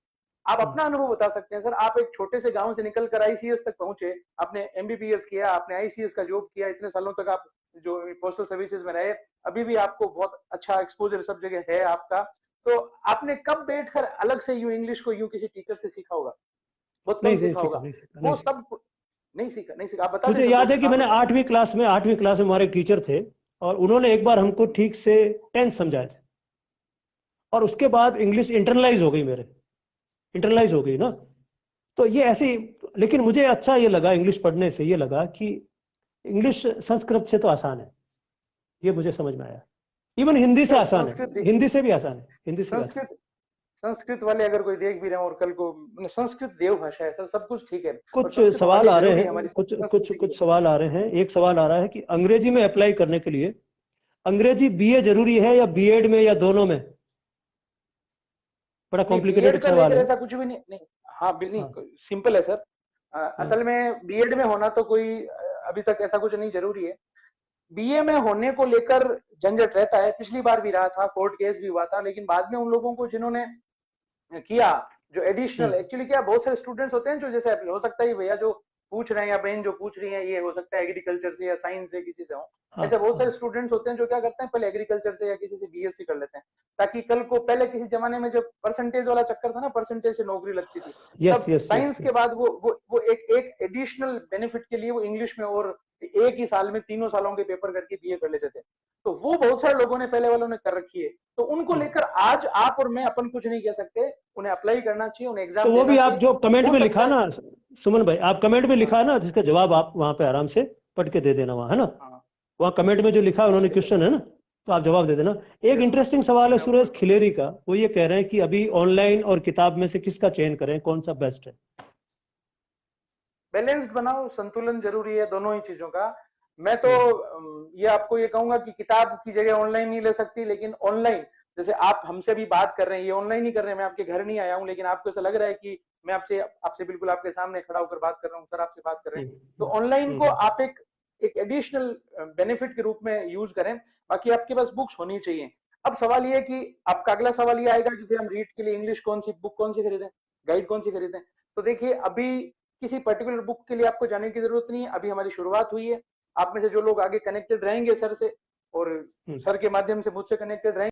B: आप अपना अनुभव बता सकते हैं सर, आप एक छोटे से गांव से निकलकर आईसीएस तक पहुंचे, आपने एमबीबीएस किया, आपने आईसीएस का जॉब किया, इतने सालों तक आप जो पोस्टल सर्विसेज में रहे, अभी भी आपको बहुत अच्छा एक्सपोजर सब जगह है आपका। तो आपने कब बैठकर अलग से यूं इंग्लिश को यूं किसी टीचर से सीखा होगा? बहुत कम सीखा होगा। वो सब नहीं सीखा, नहीं सीखा। आप बता
A: मुझे याद है कि मैंने 8वीं क्लास में हमारे टीचर थे, और उन्होंने एक बार हमको ठीक से 10th समझाया था, और उसके बाद इंग्लिश इंटरनलाइज हो गई, इंटरनलाइज हो गई ना। तो ये ऐसी, लेकिन मुझे अच्छा ये लगा इंग्लिश पढ़ने से, ये लगा कि इंग्लिश संस्कृत से तो आसान है, ये मुझे समझ में आया। इवन हिंदी से आसान है, हिंदी से भी आसान है, हिंदी से
B: संस्कृत संस्कृत वाले अगर कोई देख भी रहे हो और कल को, संस्कृत देव भाषा है सर, सब कुछ ठीक है।
A: कुछ सवाल आ रहे हैं, कुछ सवाल आ रहे हैं। एक सवाल आ रहा है कि अंग्रेजी में अप्लाई करने के लिए अंग्रेजी बीए जरूरी है या बीएड में, या दोनों में? बड़ा कॉम्प्लिकेटेड सवाल है।
B: ऐसा कुछ भी नहीं। हाँ बिल्कुल सिंपल है सर। असल में बीएड में होना तो कोई अभी तक ऐसा कुछ नहीं जरूरी है। बीए में होने को लेकर झंझट रहता है, पिछली बार भी रहा था, कोर्ट केस भी हुआ था, लेकिन बाद में उन लोगों को जिन्होंने किया जो एडिशनल, एक्चुअली क्या बहुत सारे स्टूडेंट्स होते हैं जो, जैसे हो सकता है भैया जो पूछ रहे हैं या बहन जो पूछ रही है, ये हो सकता है एग्रीकल्चर से या साइंस से किसी से हो, ऐसे बहुत सारे स्टूडेंट्स होते हैं जो क्या करते हैं, पहले एग्रीकल्चर से या किसी से बीएससी कर लेते हैं, ताकि कल को, पहले किसी जमाने में जो परसेंटेज वाला चक्कर था ना, परसेंटेज से नौकरी लगती थी, तब साइंस के बाद वो एक एडिशनल बेनिफिट के लिए वो इंग्लिश में और एक ही साल में 3 सालों के पेपर करके बीए कर लेते थे। तो वो बहुत सारे लोगों ने, पहले वालों ने कर रखी है। तो उनको लेकर आज आप और मैं अपन कुछ नहीं कह सकते, उन्हें अप्लाई करना चाहिए, उन्हें एग्जाम
A: तो वो भी आप जो कमेंट में लिखा ना सुमन भाई, आप कमेंट में लिखा ना, जिसका जवाब आप वहां पे आराम से पढ़ के दे देना, वहां है ना, वहां कमेंट में जो लिखा है उन्होंने क्वेश्चन है ना, तो आप जवाब दे देना। एक इंटरेस्टिंग सवाल है सुरेश खिलेरी का, वो ये कह रहे हैं कि अभी ऑनलाइन और किताब में से किसका चयन करें, कौन सा बेस्ट है?
B: बैलेंस्ड बनाओ, संतुलन जरूरी है दोनों ही चीजों का। मैं तो ये आपको ये कहूंगा कि किताब की जगह ऑनलाइन नहीं ले सकती, लेकिन ऑनलाइन, जैसे आप हमसे भी बात कर रहे हैं, ये ऑनलाइन ही कर रहे हैं, मैं आपके घर नहीं आया हूं, लेकिन आपको ऐसा लग रहा है कि मैं आपसे बिल्कुल आपके सामने खड़ा होकर बात कर रहा हूँ, सर आपसे बात कर रहे हैं, तो ऑनलाइन को आप एक एडिशनल बेनिफिट के रूप में यूज करें। बाकी आपके पास बुक्स होनी चाहिए। अब सवाल ये है कि आपका अगला सवाल ये आएगा कि फिर हम रीड के लिए इंग्लिश कौन सी बुक, कौन सी खरीदें, गाइड कौन सी खरीदें? तो देखिए, अभी किसी पर्टिकुलर बुक के लिए आपको जाने की जरूरत नहीं है, अभी हमारी शुरुआत हुई है। आप में से जो लोग आगे कनेक्टेड रहेंगे सर से, और सर के माध्यम से मुझसे कनेक्टेड रहेंगे।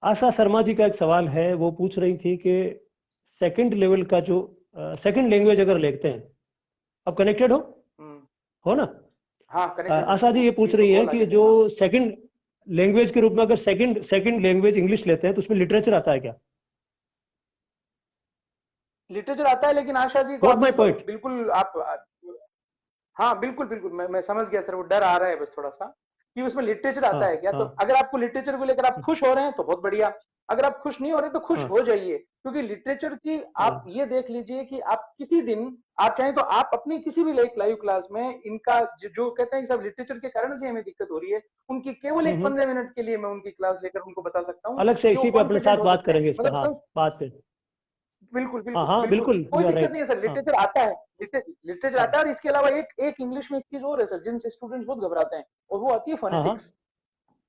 A: आशा शर्मा जी का एक सवाल है, वो पूछ रही थी कि सेकंड लेवल का जो सेकंड लैंग्वेज अगर लेते हैं, अब कनेक्टेड हो ना?
B: हाँ,
A: आशा जी ये पूछ रही है कि जो सेकंड लैंग्वेज के रूप में अगर सेकंड लैंग्वेज इंग्लिश लेते हैं तो उसमें लिटरेचर आता है क्या?
B: लिटरेचर आता है, लेकिन आशा जी को बिल्कुल आप, हाँ बिल्कुल बिल्कुल, मैं समझ गया सर, वो डर आ रहा है बस थोड़ा सा कि उसमें लिटरेचर आता है क्या। तो अगर आपको लिटरेचर को लेकर आप खुश हो रहे हैं तो बहुत बढ़िया, अगर आप खुश नहीं हो रहे तो खुश हो जाइए, क्योंकि लिटरेचर की आप ये देख लीजिए कि आप किसी दिन आप चाहें तो आप अपनी किसी भी लाइव क्लास में इनका जो कहते हैं कि सब लिटरेचर के कारण से हमें दिक्कत हो रही है, उनकी केवल एक 15 मिनट के लिए मैं उनकी क्लास लेकर उनको बता सकता हूँ,
A: अलग से इसी पे अपने साथ बात करेंगे इस पर, बात पे।
B: बिल्कुल बिल्कुल बिल्कुल, कोई दिक्कत नहीं है सर, लिटरेचर आता है, लिटरेचर आता है। और इसके अलावा एक इंग्लिश में एक चीज और है सर, जिनसे स्टूडेंट्स बहुत घबराते हैं, और वो आती है फोनेटिक्स।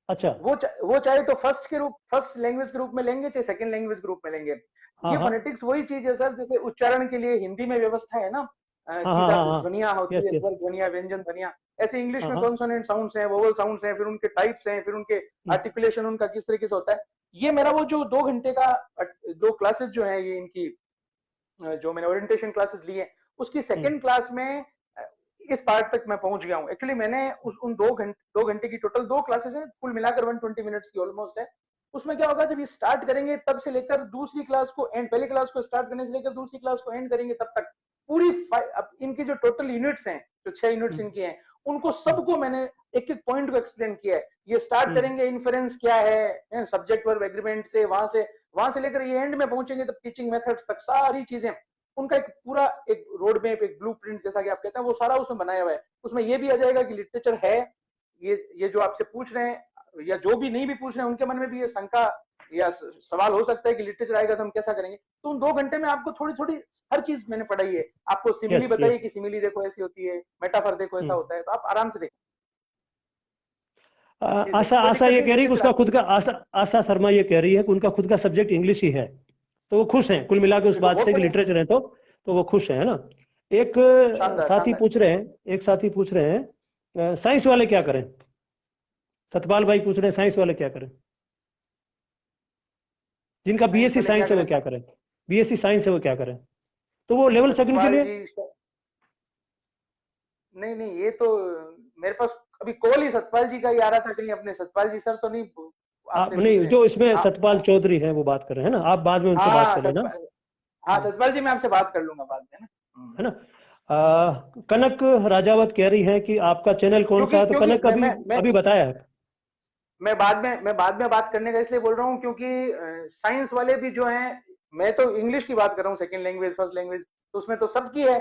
A: अच्छा,
B: वो चाहे तो फर्स्ट लैंग्वेज के रूप में लेंगे, चाहे सेकंड लैंग्वेज के रूप में लेंगे। ये फोनेटिक्स वही चीज है सर, जैसे उच्चारण के लिए हिंदी में व्यवस्था है ना, ध्वनियां होती है, स्वर ध्वनियां, व्यंजन ध्वनियां, ऐसे इंग्लिश में कॉन्सोनेंट साउंड्स हैं, वोवल साउंड्स हैं, फिर उनके टाइप्स हैं, फिर उनके आर्टिकुलेशन उनका किस तरीके से होता है। ये मेरा वो जो 2 घंटे का 2 क्लासेस जो है, ये इनकी जो मैंने ओरिएंटेशन क्लासेस ली है, उसकी सेकंड क्लास में इस पार्ट तक मैं पहुंच गया हूं। एक्चुअली मैंने उन 2 घंटे की टोटल 2 क्लासेस हैं, कुल मिलाकर 120 मिनट्स की ऑलमोस्ट है, उसमें क्या होगा, जब ये स्टार्ट करेंगे तब से लेकर दूसरी क्लास को एंड, पहली क्लास को स्टार्ट करने से लेकर दूसरी क्लास को एंड करेंगे तब तक पूरी अब इनकी जो टोटल यूनिट्स हैं, जो 6 यूनिट्स इनकी हैं, उनको सबको मैंने एक एक पॉइंट को एक्सप्लेन किया है। ये स्टार्ट करेंगे इन्फरेंस क्या है, सब्जेक्ट वर्ब एग्रीमेंट से, वहां से लेकर ये एंड में पहुंचेंगे तब टीचिंग मेथड्स तक सारी चीजें, उनका एक पूरा एक रोड मैप, एक ब्लूप्रिंट जैसा कि आप कहते हैं, वो सारा उसमें बनाया हुआ है। उसमें ये भी आ जाएगा कि लिटरेचर है, ये जो आपसे पूछ रहे हैं या जो भी नहीं भी पूछ रहे हैं उनके मन में भी ये शंका या सवाल हो सकता है कि लिटरेचर आएगा तो हम कैसा करेंगे। तो उन 2 घंटे में आपको थोड़ी थोड़ी हर चीज मैंने पढ़ाई है। आपको सिमिली
A: यस
B: बताइए
A: यस।
B: कि सिमिली देखो ऐसी होती है, मेटाफर देखो ऐसा होता है, तो आप आराम से देखें।
A: आशा
B: कोई
A: आशा
B: दिक्कत
A: ये
B: नहीं
A: कह रही है कि
B: लिटरेचर
A: उसका खुद
B: आपको।
A: का आशा शर्मा ये कह रही है कि उनका खुद का सब्जेक्ट इंग्लिश ही है, तो वो खुश हैं कुल मिला के उस बात
B: बहुत
A: से कि
B: बढ़िया,
A: लिटरेचर है तो वो खुश है ना। एक
B: शानदार
A: साथी
B: शानदार।
A: पूछ रहे हैं, एक साथी पूछ रहे हैं साइंस वाले क्या करें। सतपाल भाई पूछ रहे हैं साइंस वाले क्या करें, जिनका
B: साइंस
A: बीएससी
B: वाले क्या
A: साइंस है वो
B: करें?
A: क्या करें, बीएससी साइंस है वो क्या करें, तो वो लेवल सेकंड के
B: सतपाल
A: लिए।
B: जी, नहीं नहीं, ये तो मेरे पास अभी कॉल ही सतपाल जी का ही आ रहा था, कहीं अपने सतपाल जी सर तो नहीं
A: आप
B: आपसे पूछ
A: नहीं,
B: रहे हैं?
A: जो इसमें
B: हाँ
A: सतपाल चौधरी है वो बात कर रहे हैं ना, आप बाद में उनसे बात
B: हाँ
A: कर लेना।
B: सतपाल, हाँ सतपाल जी मैं आपसे बात कर लूंगा बाद में ना।
A: है ना। कनक राजावत कह रही है कि आपका चैनल कौन सा
B: क्योंकि
A: है, तो
B: क्योंकि
A: कनक अभी
B: मैं
A: अभी बताया है।
B: मैं बाद में बात करने का इसलिए बोल रहा हूँ क्योंकि साइंस वाले भी जो हैं, मैं तो इंग्लिश की बात कर रहा हूँ, सेकंड लैंग्वेज फर्स्ट लैंग्वेज, तो उसमें तो सबकी है।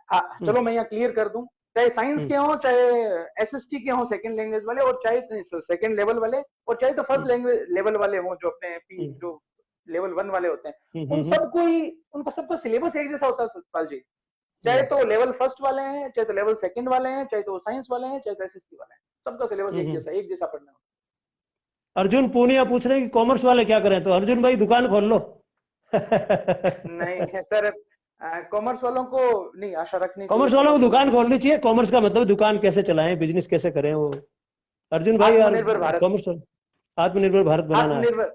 A: हम्म
B: चलो मैं यहाँ क्लियर कर दूं, चाहे साइंस
A: हम्म
B: के हों, चाहे एसएसटी के हों सेकंड लैंग्वेज वाले, और चाहे सेकंड लेवल वाले, और चाहे तो फर्स्ट
A: हम्म
B: लैंग्वेज लेवल वाले हों, जो अपने
A: हम्म
B: जो लेवल 1 वाले होते हैं,
A: हम्म
B: उन
A: हम्म हम्म
B: सबको ही, उनका सबका सिलेबस एक जैसा होता है सतपाल जी। चाहे
A: हम्म
B: तो लेवल फर्स्ट वाले हैं, चाहे तो लेवल सेकंड वाले हैं, चाहे तो साइंस वाले हैं, चाहे तो एसएसटी वाले हैं, सबका सिलेबस
A: हम्म।
B: एक जैसा पढ़ना होता
A: अर्जुन पूनिया पूछ रहे हैं कि कॉमर्स वाले क्या करें, तो अर्जुन भाई दुकान खोल लो।
B: है। नहीं है सर, कॉमर्स वालों को नहीं आशा रखनी चाहिए,
A: कॉमर्स वालों को
B: कॉमर्स वालों
A: दुकान
B: को
A: खोलनी चाहिए, कॉमर्स का मतलब दुकान कैसे चलाएं, बिजनेस कैसे करें वो। अर्जुन भाई यार,
B: आत्मनिर्भर भारत,
A: कॉमर्स, आत्मनिर्भर भारत बनाना है,
B: आत्मनिर्भर,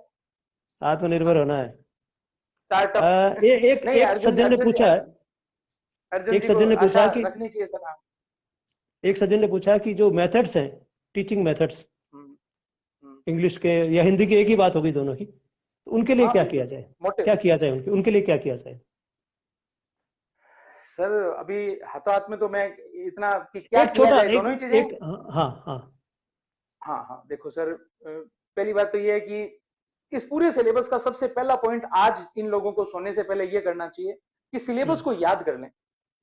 A: आत्मनिर्भर होना है।
B: स्टार्टअप।
A: एक
B: नहीं
A: एक सज्जन ने पूछा है,
B: अर्जुन
A: एक
B: जी को
A: सज्जन ने पूछा
B: आशा
A: है कि
B: रखनी चाहिए सर। हाँ।
A: एक सज्जन ने पूछा है कि जो मेथड्स हैं, टीचिंग मेथड्स,
B: हम्म, हम्म,
A: इंग्लिश के या हिंदी की एक ही बात होगी दोनों की, तो उनके लिए
B: हाँ
A: क्या किया
B: बिल्कुल,
A: जाए,
B: मोटे
A: क्या किया जाए उनके उनके लिए क्या किया जाए।
B: सर, अभी हाथों हाथ में तो मैं इतना कि क्या
A: एक
B: किया
A: छोटा
B: जाए,
A: एक
B: दोनों ही चीजें।
A: एक हाँ हाँ हाँ।
B: हाँ हाँ, देखो सर, पहली बात तो ये है कि इस पूरे सिलेबस का सबसे पहला पॉइंट आज इन लोगों को सोने से पहले ये करना चाहिए कि सिलेबस
A: हम्म
B: को याद कर लें।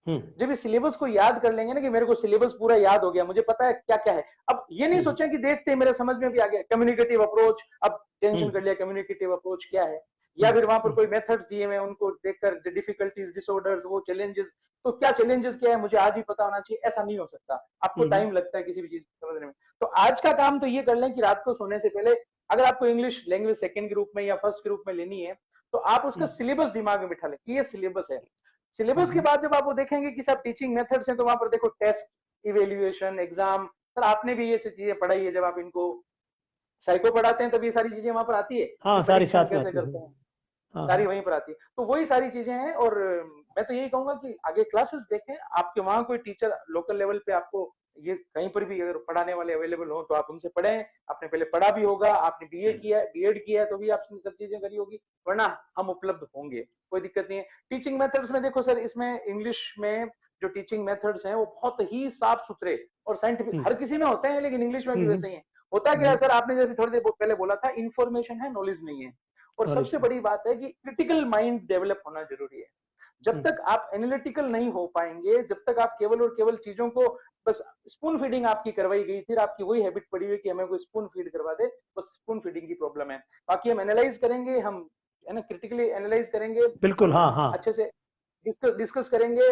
A: हम्म
B: जब इस सिलेबस को याद कर लेंगे ना कि मेरे को सिलेबस पूरा याद हो गया, मुझे पता है क्या क्या है, अब ये नहीं
A: हम्म
B: सोचें कि देखते ही मेरे समझ में भी आ गया कम्युनिकेटिव अप्रोच, अब टेंशन कर
A: हम्म
B: लिया कम्युनिकेटिव अप्रोच क्या है, या
A: हम्म
B: फिर वहां पर
A: हम्म
B: कोई मेथड्स दिए हुए उनको देखकर डिफिकल्टीज डिसऑर्डर्स वो चैलेंजेस, तो क्या चैलेंजेस क्या है मुझे आज ही पता होना चाहिए, ऐसा नहीं हो सकता। आपको
A: हम्म
B: टाइम लगता है किसी भी चीज को समझने में। तो आज का काम तो ये कर लें कि रात को सोने से पहले, अगर आपको इंग्लिश लैंग्वेज सेकंड के रूप में या फर्स्ट के रूप में लेनी है, तो आप उसका
A: हम्म
B: सिलेबस दिमाग में बिठा लें कि ये सिलेबस है। सिलेबस के
A: हम्म
B: बाद जब आप वो देखेंगे कि सब टीचिंग मेथड्स हैं, तो वहां पर देखो टेस्ट, इवेल्युएशन, एग्जाम, सर आपने भी ये चीजें पढ़ाई है, जब आप इनको साइको पढ़ाते हैं तब ये सारी चीजें वहां पर आती है कि
A: हाँ सारी
B: परीक्षण
A: साथ में
B: कैसे
A: आती है।
B: करते हैं,
A: हाँ
B: सारी
A: हाँ।
B: वहीं पर आती है। तो वही सारी चीजें हैं, और मैं तो यही कहूंगा कि आगे क्लासेस देखें, आपके वहां कोई टीचर लोकल लेवल पे आपको ये कहीं पर भी अगर पढ़ाने वाले अवेलेबल हो तो आप उनसे पढ़ें। आपने पहले पढ़ा भी होगा, आपने बीए किया, बीएड किया है, तो भी आपने सब चीजें करी होगी, वरना हम उपलब्ध होंगे, कोई दिक्कत नहीं है। टीचिंग मेथड्स में देखो सर, इसमें इंग्लिश में जो टीचिंग मेथड्स हैं वो बहुत ही साफ सुथरे और साइंटिफिक,
A: हम्म
B: हर किसी में होते हैं, लेकिन इंग्लिश में भी
A: हम्म
B: वैसे ही है। होता क्या है
A: हम्म
B: सर, आपने जैसे थोड़ी देर पहले बोला था, इंफॉर्मेशन है नॉलेज नहीं है। और
A: नॉलेज
B: सबसे
A: नहीं।
B: बड़ी बात है कि क्रिटिकल माइंड डेवलप होना जरूरी है। जब
A: हम्म
B: तक आप एनालिटिकल नहीं हो पाएंगे, जब तक आप केवल और केवल चीजों को बस स्पून फीडिंग आपकी करवाई गई थी, आपकी वही हैबिट पड़ी हुई कि हमें कोई स्पून फीड करवा दे, बस स्पून फीडिंग की प्रॉब्लम है। बाकी हम एनालाइज करेंगे, हम है ना क्रिटिकली एनालाइज करेंगे,
A: बिल्कुल
B: हम
A: हाँ हाँ।
B: अच्छे से डिस्कस करेंगे,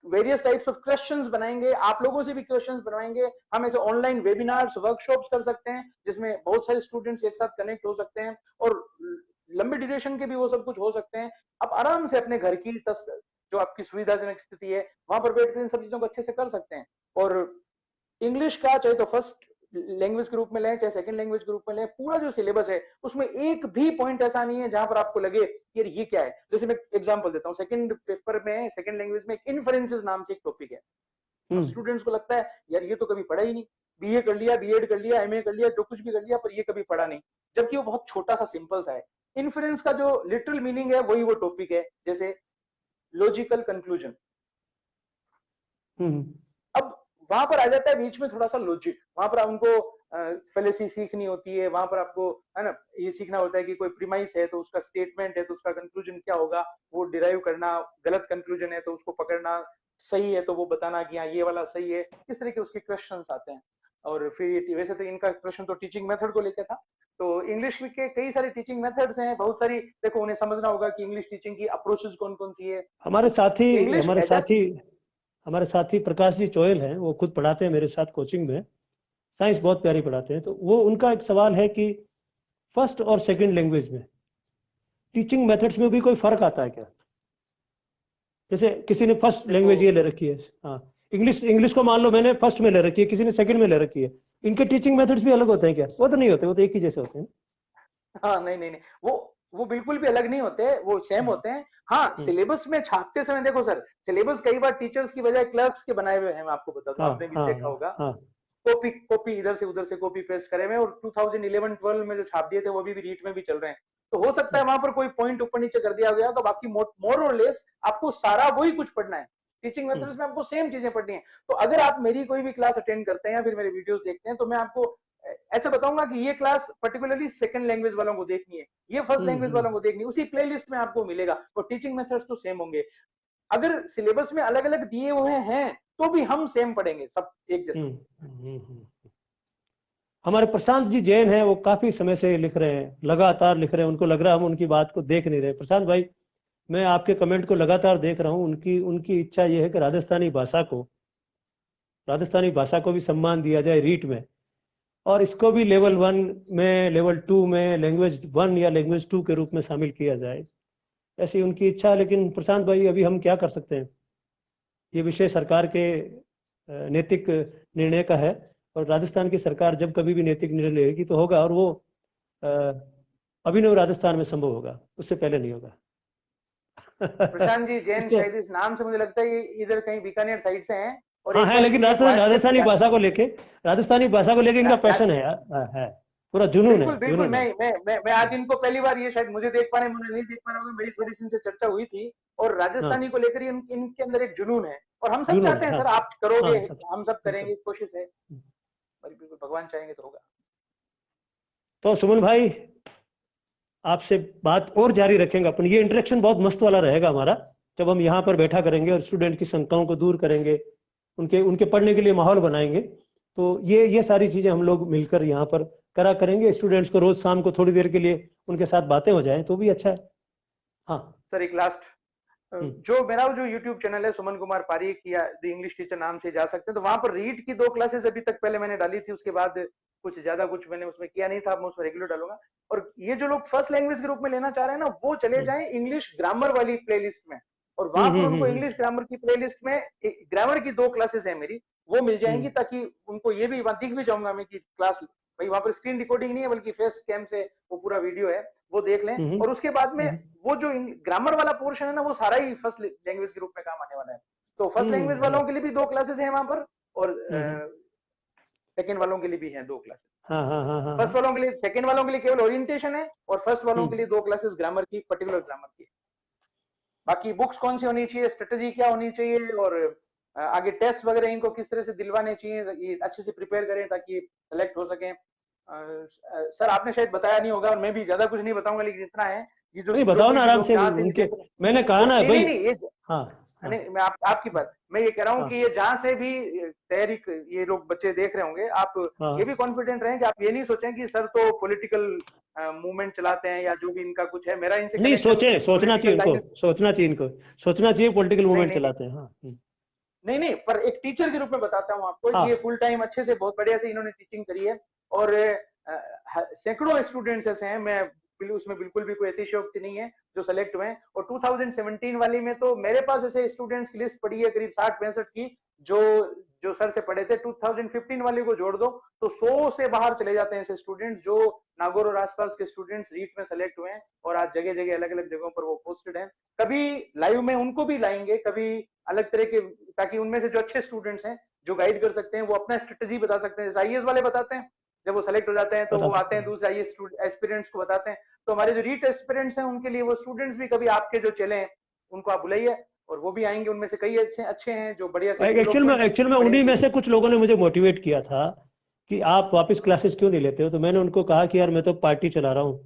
B: वेरियस टाइप्स ऑफ क्वेश्चंस बनाएंगे, आप लोगों से भी क्वेश्चंस बनवाएंगे। हम ऐसे ऑनलाइन वेबिनार्स वर्कशॉप्स कर सकते हैं जिसमें बहुत सारे स्टूडेंट्स एक साथ कनेक्ट हो सकते हैं, और लंबे ड्यूरेशन के भी वो सब कुछ हो सकते हैं। आप आराम से अपने घर की जो आपकी सुविधाजनक स्थिति है वहां पर बैठकर इन सब चीजों को अच्छे से कर सकते हैं। और इंग्लिश का चाहे तो फर्स्ट लैंग्वेज के रूप में लें, चाहे सेकंड लैंग्वेज के रूप में लें, पूरा जो सिलेबस है उसमें एक भी पॉइंट ऐसा नहीं है जहां पर आपको लगे यार ये क्या है। जैसे मैं एग्जांपल देता हूँ, सेकंड पेपर में सेकंड लैंग्वेज में इन्फरेंसेस नाम से एक टॉपिक है। अब
A: हम्म
B: स्टूडेंट्स को लगता है यार ये तो कभी पढ़ा ही नहीं, बीए कर लिया, बीएड कर लिया, एमए कर लिया, जो कुछ भी कर लिया, पर ये कभी पढ़ा नहीं, जबकि वो बहुत छोटा सा सिंपल सा है। इन्फ्रेंस का जो लिटरल मीनिंग है वही वो टॉपिक है, जैसे लॉजिकल कंक्लूजन।
A: हम्म
B: अब वहां पर आ जाता है बीच में थोड़ा सा लॉजिक, वहां पर उनको फेलेसी सीखनी होती है, वहां पर आपको है ना ये सीखना होता है कि कोई प्रीमाइस है तो उसका स्टेटमेंट है तो उसका कंक्लूजन क्या होगा, वो डिराइव करना, गलत कंक्लूजन है तो उसको पकड़ना, सही है तो वो बताना कि हाँ ये वाला सही है, इस तरह के उसके क्वेश्चंस आते हैं। और फिर वैसे तो इनका प्रश्न तो टीचिंग मेथड को लेकर था, तो इंग्लिश के कई सारे टीचिंग मेथड्स हैं, बहुत सारी, देखो उन्हें समझना होगा कि इंग्लिश टीचिंग की अप्रोचेस कौन कौन सी है।
A: हमारे साथी
B: इंग्लिश
A: हमारे
B: एज
A: साथी हमारे साथी प्रकाश जी चोयल हैं, वो खुद पढ़ाते हैं मेरे साथ कोचिंग में, साइंस बहुत प्यारी पढ़ाते हैं। तो वो उनका एक सवाल है कि फर्स्ट और सेकंड लैंग्वेज में टीचिंग मेथड्स में भी कोई फर्क आता है क्या? जैसे किसी ने फर्स्ट
B: देखो
A: लैंग्वेज ये ले रखी है, हाँ, इंग्लिश इंग्लिश को मान लो मैंने फर्स्ट में ले रखी है, किसी ने सेकंड में ले रखी है, इनके टीचिंग मेथड्स भी अलग होते हैं क्या? वो तो नहीं होते, वो तो एक ही जैसे होते हैं।
B: हाँ नहीं नहीं नहीं, वो बिल्कुल भी अलग नहीं होते, वो सेम
A: हम्म
B: होते हैं। हाँ
A: हम्म,
B: सिलेबस में छापते समय देखो सर, सिलेबस कई बार टीचर्स की बजाय क्लर्क्स के बनाए हुए हैं, मैं आपको बता दूं,
A: हाँ
B: आपने भी
A: हाँ
B: देखा
A: हाँ
B: होगा।
A: हाँ।
B: कॉपी कॉपी इधर से कॉपी पेस्ट करे हुए हैं, और 2011-12 में जो छाप दिए थे वो भी रीट में भी चल रहे हैं। तो हो सकता है
A: हम्म
B: वहां पर कोई पॉइंट ऊपर नीचे कर दिया गया, तो बाकी मोर और लेस आपको सारा वही कुछ पढ़ना है। टीचिंग
A: हम्म
B: मेथड्स में आपको सेम चीजें पढ़नी है। तो अगर आप मेरी कोई भी क्लास अटेंड करते हैं या फिर मेरे वीडियोस देखते हैं, तो मैं आपको ऐसे बताऊंगा कि ये क्लास पर्टिकुलरली सेकंड लैंग्वेज वालों को देखनी है, ये फर्स्ट
A: हम्म
B: लैंग्वेज
A: हम्म
B: वालों को देखनी है, उसी प्लेलिस्ट में आपको मिलेगा, और टीचिंग मेथड्स तो सेम होंगे। अगर सिलेबस में अलग अलग दिए हुए हैं तो भी हम सेम पढ़ेंगे, सब एक जैसा।
A: हम्म हमारे प्रशांत जी जैन हैं, वो काफी समय से लिख रहे हैं, लगातार लिख रहे हैं, उनको लग रहा है हम उनकी बात को देख नहीं रहे। प्रशांत भाई, मैं आपके कमेंट को लगातार देख रहा हूँ, उनकी उनकी इच्छा ये है कि राजस्थानी भाषा को भी सम्मान दिया जाए रीट में, और इसको भी लेवल 1 में, लेवल 2 में, लैंग्वेज 1 या लैंग्वेज 2 के रूप में शामिल किया जाए, ऐसी उनकी इच्छा है। लेकिन प्रशांत भाई, अभी हम क्या कर सकते हैं? ये विषय सरकार के नैतिक निर्णय का है, और राजस्थान की सरकार जब कभी भी नैतिक निर्णय लेगी तो होगा, और वो अ, अभिनव राजस्थान में संभव होगा, उससे पहले नहीं होगा।
B: प्रशांत जी जैन,
A: इससे,
B: शायद इस नाम से मुझे लगता है ये इधर कहीं बीकानेर साइड से हैं, और
A: हाँ
B: एक
A: है,
B: बार
A: लेकिन
B: किसी एक व्हाट्सएप
A: राजस्थानी भाषा को लेके इनका पैशन है यार, है, पूरा जुनून है,
B: बिल्कुल बिल्कुल,
A: जुनून है।
B: मैं आज इनको पहली बार, ये शायद मुझे देख पा रहे हैं, मुझे नहीं देख पा रहा होगा, मेरी थोड़ी सी इनसे चर्चा हुई थी, और
A: हाँ,
B: राजस्थानी को लेकर इनके अंदर एक जुनून है, और हम सब
A: जुनून
B: चाहते
A: है,
B: हैं
A: हाँ
B: सर, आप करोगे,
A: हाँ, सब
B: हम सब
A: बिल्कुल।
B: करेंगे, कोशिश है, और बिल्कुल भगवान चाहेंगे तो होगा।
A: तो सुमन भाई, आपसे बात और जारी रखेंगे अपन, ये इंटरेक्शन बहुत मस्त वाला रहेगा हमारा, जब हम यहाँ पर बैठा करेंगे और स्टूडेंट की शंकाओं को दूर करेंगे, उनके उनके पढ़ने के लिए माहौल बनाएंगे। तो ये सारी चीजें हम लोग मिलकर यहाँ पर करा करेंगे। स्टूडेंट्स को रोज शाम को थोड़ी देर के लिए उनके साथ बातें हो जाएं तो भी अच्छा है। हाँ।
B: सर एक लास्ट,
A: हम्म
B: जो मेरा जो यूट्यूब चैनल है सुमन कुमार पारीक, या द इंग्लिश टीचर नाम से जा सकते हैं, तो वहां पर रीट की 2 क्लासेस अभी तक पहले मैंने डाली थी, उसके बाद कुछ ज्यादा कुछ मैंने उसमें किया नहीं था, अब मैं उसमें रेगुलर डालूंगा। और ये जो लोग फर्स्ट लैंग्वेज के रूप में लेना चाह रहे हैं ना, वो चले
A: हम्म
B: जाएं इंग्लिश ग्रामर वाली प्लेलिस्ट में, और वहां पर उनको
A: हम्म
B: इंग्लिश ग्रामर की प्लेलिस्ट में ग्रामर की 2 क्लासेस है मेरी, वो मिल जाएंगी,
A: हम्म
B: ताकि उनको ये भी, वहां दिख भी जाऊंगा मैं कि क्लास, भाई वहां पर स्क्रीन रिकॉर्डिंग नहीं है बल्कि फेस कैम से वो पूरा वीडियो है, वो देख लें।
A: हम्म
B: और उसके बाद में
A: हम्म
B: वो जो ग्रामर वाला पोर्शन है ना, वो सारा ही फर्स्ट लैंग्वेज के रूप में काम आने वाला है। तो फर्स्ट लैंग्वेज वालों के लिए भी 2 क्लासेस हैं वहां पर, और
A: हम्म,
B: सेकेंड वालों के लिए भी हैं 2 क्लासेस।
A: हाँ हाँ हाँ हाँ
B: फर्स्ट
A: हाँ।
B: वालों के लिए, सेकेंड वालों के लिए केवल ओरिएंटेशन है, और फर्स्ट वालों के
A: हम्म
B: लिए 2 क्लासेस ग्रामर की, पर्टिकुलर ग्रामर की। बाकी बुक्स कौन सी होनी चाहिए, स्ट्रेटेजी क्या होनी चाहिए, और आगे टेस्ट वगैरह इनको किस तरह से दिलवाने चाहिए, ये अच्छे से प्रिपेयर करें ताकि सेलेक्ट हो सके। सर आपने शायद बताया नहीं होगा, और मैं भी ज्यादा कुछ नहीं बताऊंगा, लेकिन इतना है, ये जो
A: नहीं,
B: जो
A: बताओ
B: कोई
A: ना
B: भी
A: आराम
B: लोग
A: से
B: जहां से भी
A: उनके,
B: देख रहे हैं,
A: मैंने कहा ना
B: नहीं नहीं
A: भाई।
B: नहीं, ये
A: हाँ हाँ
B: नहीं, मैं आपकी बात, मैं ये कह रहा हूँ कि
A: हाँ
B: ये जहां से भी तैयारी ये लोग बच्चे देख रहे होंगे, आप ये भी
A: हाँ।
B: कॉन्फिडेंट रहें कि आप ये नहीं सोचें कि सर तो पॉलिटिकल मूवमेंट चलाते हैं, या जो भी इनका कुछ है, मेरा इनसे
A: नहीं,
B: कनेक्शन
A: सोचना चाहिए
B: पॉलिटिकल
A: इनको,
B: लाइन,
A: सोचना चाहिए पॉलिटिकल
B: नहीं
A: मूवमेंट
B: नहीं नहीं
A: चलाते हैं, हाँ।
B: नहीं नहीं, पर एक टीचर के रूप में बताता हूँ आपको, ये
A: हाँ।
B: फुल टाइम अच्छे से बहुत बढ़िया से इन्होंने टीचिंग करी है, और सैकड़ों स्टूडेंट्स ऐसे हैं, मैं उसमें बिल्कुल भी कोई अतिशयोक्ति नहीं है, जो सेलेक्ट हुए हैं। और 2017 वाली में तो मेरे पास ऐसे स्टूडेंट्स की लिस्ट पड़ी है करीब 60-65 की, जो जो सर से पढ़े थे। 2015 वाले को जोड़ दो तो 100 से बाहर चले जाते हैं ऐसे स्टूडेंट्स, जो नागौर और आसपास के स्टूडेंट्स रीट में सेलेक्ट हुए हैं, और आज जगह जगह अलग अलग जगहों पर वो पोस्टेड हैं। कभी लाइव में उनको भी लाएंगे, कभी अलग तरह के, ताकि उनमें से जो अच्छे स्टूडेंट्स हैं जो गाइड कर सकते हैं, वो अपना स्ट्रेटेजी बता सकते हैं, जैसे आईएएस वाले बताते हैं, जब वो सेलेक्ट हो जाते हैं तो
A: बता
B: वो आते
A: सकते
B: हैं
A: हैं।
B: दूसरे आईएएस एस्पिरेंट्स को बताते हैं। तो हमारे जो रीट एस्पिरेंट्स हैं उनके लिए वो स्टूडेंट्स भी कभी आपके जो चले हैं उनको आप बुलाइए, और वो भी आएंगे, उनमें से कई अच्छे अच्छे हैं जो बढ़िया से डेवलपमेंट
A: एक्चुअल में
B: बढ़िया
A: उन्हीं में
B: की।
A: से कुछ लोगों ने मुझे मोटिवेट किया था कि आप वापस क्लासेस क्यों नहीं लेते हो। तो मैंने उनको कहा कि यार मैं तो पार्टी चला रहा हूँ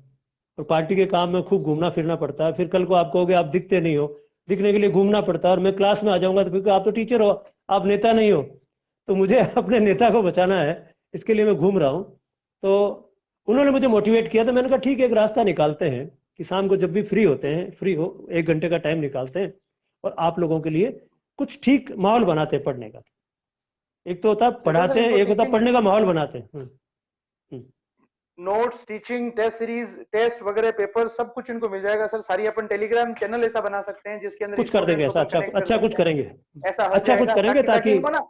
A: और पार्टी के काम में खूब घूमना फिरना पड़ता है, फिर कल को आप कहोगे आप दिखते नहीं हो, दिखने के लिए घूमना पड़ता है, और मैं क्लास में आ जाऊंगा तो फिर आप तो टीचर हो, आप नेता नहीं हो। तो मुझे अपने नेता को बचाना है, इसके लिए मैं घूम रहा हूँ। तो उन्होंने मुझे मोटिवेट किया, तो मैंने कहा ठीक है, एक रास्ता निकालते हैं कि शाम को जब भी फ्री होते हैं, फ्री हो 1 घंटे का टाइम निकालते हैं और आप लोगों के लिए कुछ ठीक माहौल बनाते हैं पढ़ने का। एक तो होता है
B: ठीक है सर,
A: पढ़ाते हैं,
B: इनको
A: एक होता है
B: टीचिंग
A: पढ़ने का माहौल बनाते हैं। Hmm.
B: Notes, teaching, test series, test वगैरह, पेपर, सब कुछ इनको मिल जाएगा सर। सारी अपन टेलीग्राम चैनल ऐसा बना सकते हैं जिसके अंदर
A: कुछ कर देंगे
B: स्टूडेंट्स को
A: ऐसा,
B: अपन
A: अच्छा
B: कनेक्ट कर
A: अच्छा कुछ
B: सकते हैं,
A: करेंगे।
B: ऐसा हो
A: अच्छा कुछ
B: जाएगा,
A: करेंगे
B: ताकि ताकि
A: ताकि
B: इनको ना,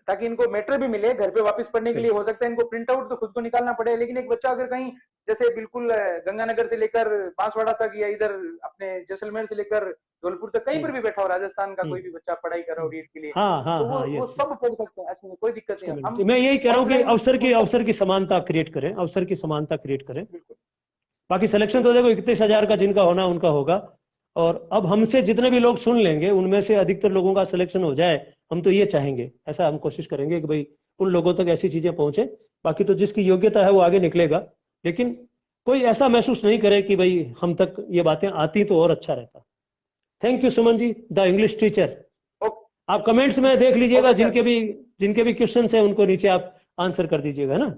B: ताकि इनको मैटर भी मिले घर पे वापस पढ़ने के लिए। हो सकता है इनको प्रिंट आउट तो खुद को निकालना पड़े, लेकिन एक बच्चा अगर कहीं जैसे बिल्कुल गंगानगर से लेकर बांसवाड़ा तक, या इधर अपने जैसलमेर से लेकर धौलपुर तक कहीं
A: हम्म,
B: पर भी बैठा हो, राजस्थान का कोई
A: हम्म,
B: भी बच्चा पढ़ाई कर रहा हो
A: हम्म।
B: रीट के लिए,
A: हाँ हाँ
B: तो
A: हाँ,
B: वो
A: यस यस।
B: सब पढ़ सकते हैं, ऐसे कोई दिक्कत नहीं है।
A: चलो,
B: हम
A: तो मैं यही कह रहा हूँ कि
B: ऑफलाइन
A: अवसर की समानता क्रिएट करें, अवसर की समानता क्रिएट करें।
B: बिल्कुल
A: बाकी सिलेक्शन तो
B: बिल्कुल
A: देखो 31,000 का जिनका होना उनका होगा, और अब हमसे जितने भी लोग सुन लेंगे उनमें से अधिकतर लोगों का सिलेक्शन हो जाए, हम तो ये चाहेंगे, ऐसा हम कोशिश करेंगे कि भाई उन लोगों तक ऐसी चीजें पहुंचे। बाकी तो जिसकी योग्यता है वो आगे निकलेगा, लेकिन कोई ऐसा महसूस नहीं करे कि भाई हम तक ये बातें आती तो और अच्छा रहता। Thank you Suman ji, the English teacher.
B: Okay.
A: आप कमेंट्स में देख लीजिएगा,
B: ओके सर,
A: जिनके भी क्वेश्चन है उनको नीचे आप आंसर कर दीजिएगा, है ना।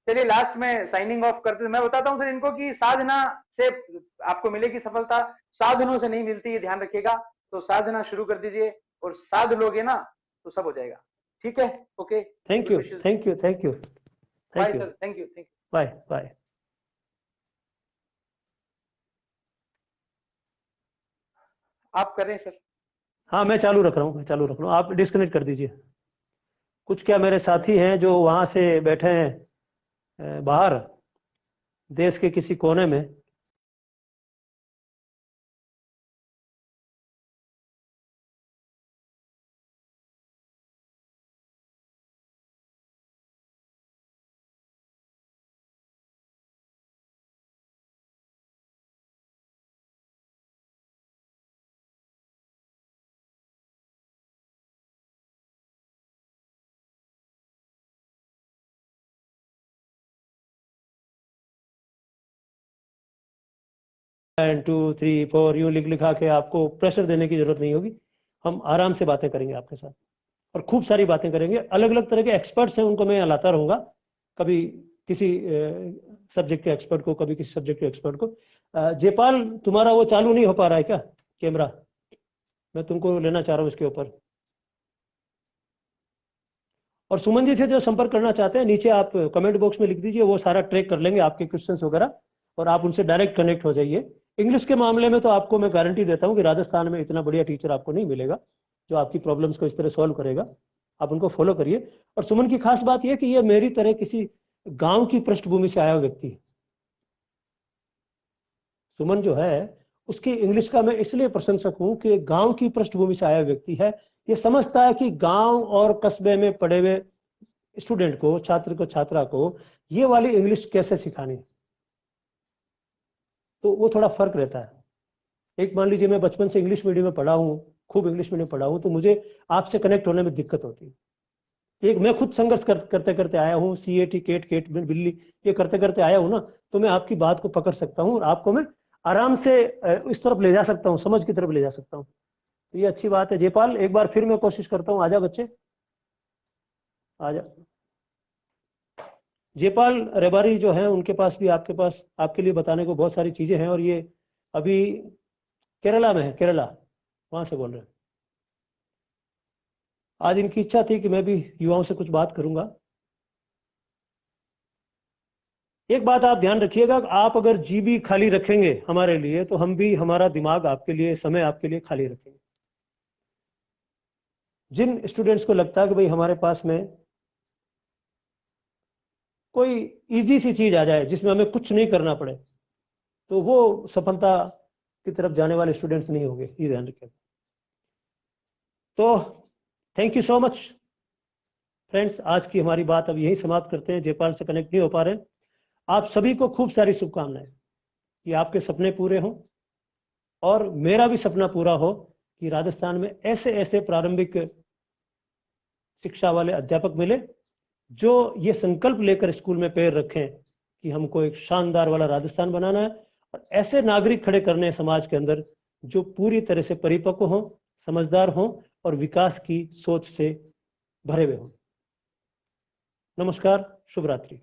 B: चलिए लास्ट में साइनिंग ऑफ करते मैं बताता हूँ सर इनको कि साधना से आपको मिलेगी सफलता, साधनों से नहीं मिलती, ये ध्यान रखिएगा। तो साधना शुरू कर दीजिए, और साध लोगे ना तो सब हो जाएगा। ठीक है, okay,
A: thank
B: good
A: you
B: wishes,
A: thank you thank you
B: bye
A: thank you.
B: Sir, thank you, thank you.
A: Bye bye.
B: आप कर रहे हैं सर?
A: हाँ मैं चालू रख रहा हूँ, मैं चालू रख रहा हूँ, आप डिस्कनेक्ट कर दीजिए। कुछ क्या मेरे साथी हैं जो वहाँ से बैठे हैं बाहर देश के किसी कोने में। वन टू थ्री फोर यूँ लिख लिखा के आपको प्रेशर देने की जरूरत नहीं होगी। हम आराम से बातें करेंगे आपके साथ, और खूब सारी बातें करेंगे। अलग अलग तरह के एक्सपर्ट्स हैं, उनको मैं यहाँ लाता रहूँगा, कभी किसी सब्जेक्ट के एक्सपर्ट को, कभी किसी सब्जेक्ट के एक्सपर्ट को। जयपाल, तुम्हारा वो चालू नहीं हो पा रहा है क्या कैमरा? मैं तुमको लेना चाह रहा हूँ इसके ऊपर। और सुमन जी से जो संपर्क करना चाहते हैं, नीचे आप कमेंट बॉक्स में लिख दीजिए, वो सारा ट्रैक कर लेंगे आपके क्वेश्चंस वगैरह, और आप उनसे डायरेक्ट कनेक्ट हो जाइए। इंग्लिश के मामले में तो आपको मैं गारंटी देता हूँ कि राजस्थान में इतना बढ़िया टीचर आपको नहीं मिलेगा जो आपकी प्रॉब्लम्स को इस तरह सॉल्व करेगा। आप उनको फॉलो करिए। और सुमन की खास बात यह कि ये मेरी तरह किसी गांव की पृष्ठभूमि से आया हुआ व्यक्ति है। सुमन जो है उसकी इंग्लिश का मैं इसलिए प्रशंसक हूं कि गांव की पृष्ठभूमि से आया व्यक्ति है। ये समझता है कि गांव और कस्बे में पढ़े हुए स्टूडेंट को, छात्र को, छात्रा को ये वाली इंग्लिश कैसे सिखानी है। तो वो थोड़ा फर्क रहता है। एक मान लीजिए मैं बचपन से इंग्लिश मीडियम में पढ़ा हूँ, खूब इंग्लिश मीडियम पढ़ा हूँ, तो मुझे आपसे कनेक्ट होने में दिक्कत होती है। एक मैं खुद संघर्ष करते करते आया हूँ, CAT, केट केट बिल्ली, ये करते करते आया हूँ ना, तो मैं आपकी बात को पकड़ सकता हूँ और आपको मैं आराम से इस तरफ ले जा सकता हूँ, समझ की तरफ ले जा सकता हूँ। तो ये अच्छी बात है। जयपाल, एक बार फिर मैं कोशिश करता हूँ, आजा बच्चे, आजा। जयपाल रेबारी जो है उनके पास भी आपके पास आपके लिए बताने को बहुत सारी चीजें हैं, और ये अभी केरला में है, केरला, वहां से बोल रहे हैं। आज इनकी इच्छा थी कि मैं भी युवाओं से कुछ बात करूंगा। एक बात आप ध्यान रखिएगा, आप अगर जीबी खाली रखेंगे हमारे लिए, तो हम भी हमारा दिमाग आपके लिए, समय आपके लिए खाली रखेंगे। जिन स्टूडेंट्स को लगता है कि भाई हमारे पास में कोई इजी सी चीज आ जाए जिसमें हमें कुछ नहीं करना पड़े, तो वो सफलता की तरफ जाने वाले स्टूडेंट्स नहीं होंगे, ये ध्यान रखें। तो thank you so much friends. आज की हमारी बात अब यही समाप्त करते हैं। जयपाल से कनेक्ट नहीं हो पा रहे। आप सभी को खूब सारी शुभकामनाएं कि आपके सपने पूरे हों, और मेरा भी सपना पूरा हो कि राजस्थान में ऐसे ऐसे प्रारंभिक शिक्षा वाले अध्यापक मिले जो ये संकल्प लेकर स्कूल में पैर रखें कि हमको एक शानदार वाला राजस्थान बनाना है, और ऐसे नागरिक खड़े करने हैं समाज के अंदर जो पूरी तरह से परिपक्व हों, समझदार हों और विकास की सोच से भरे हुए हों। नमस्कार, शुभ रात्रि।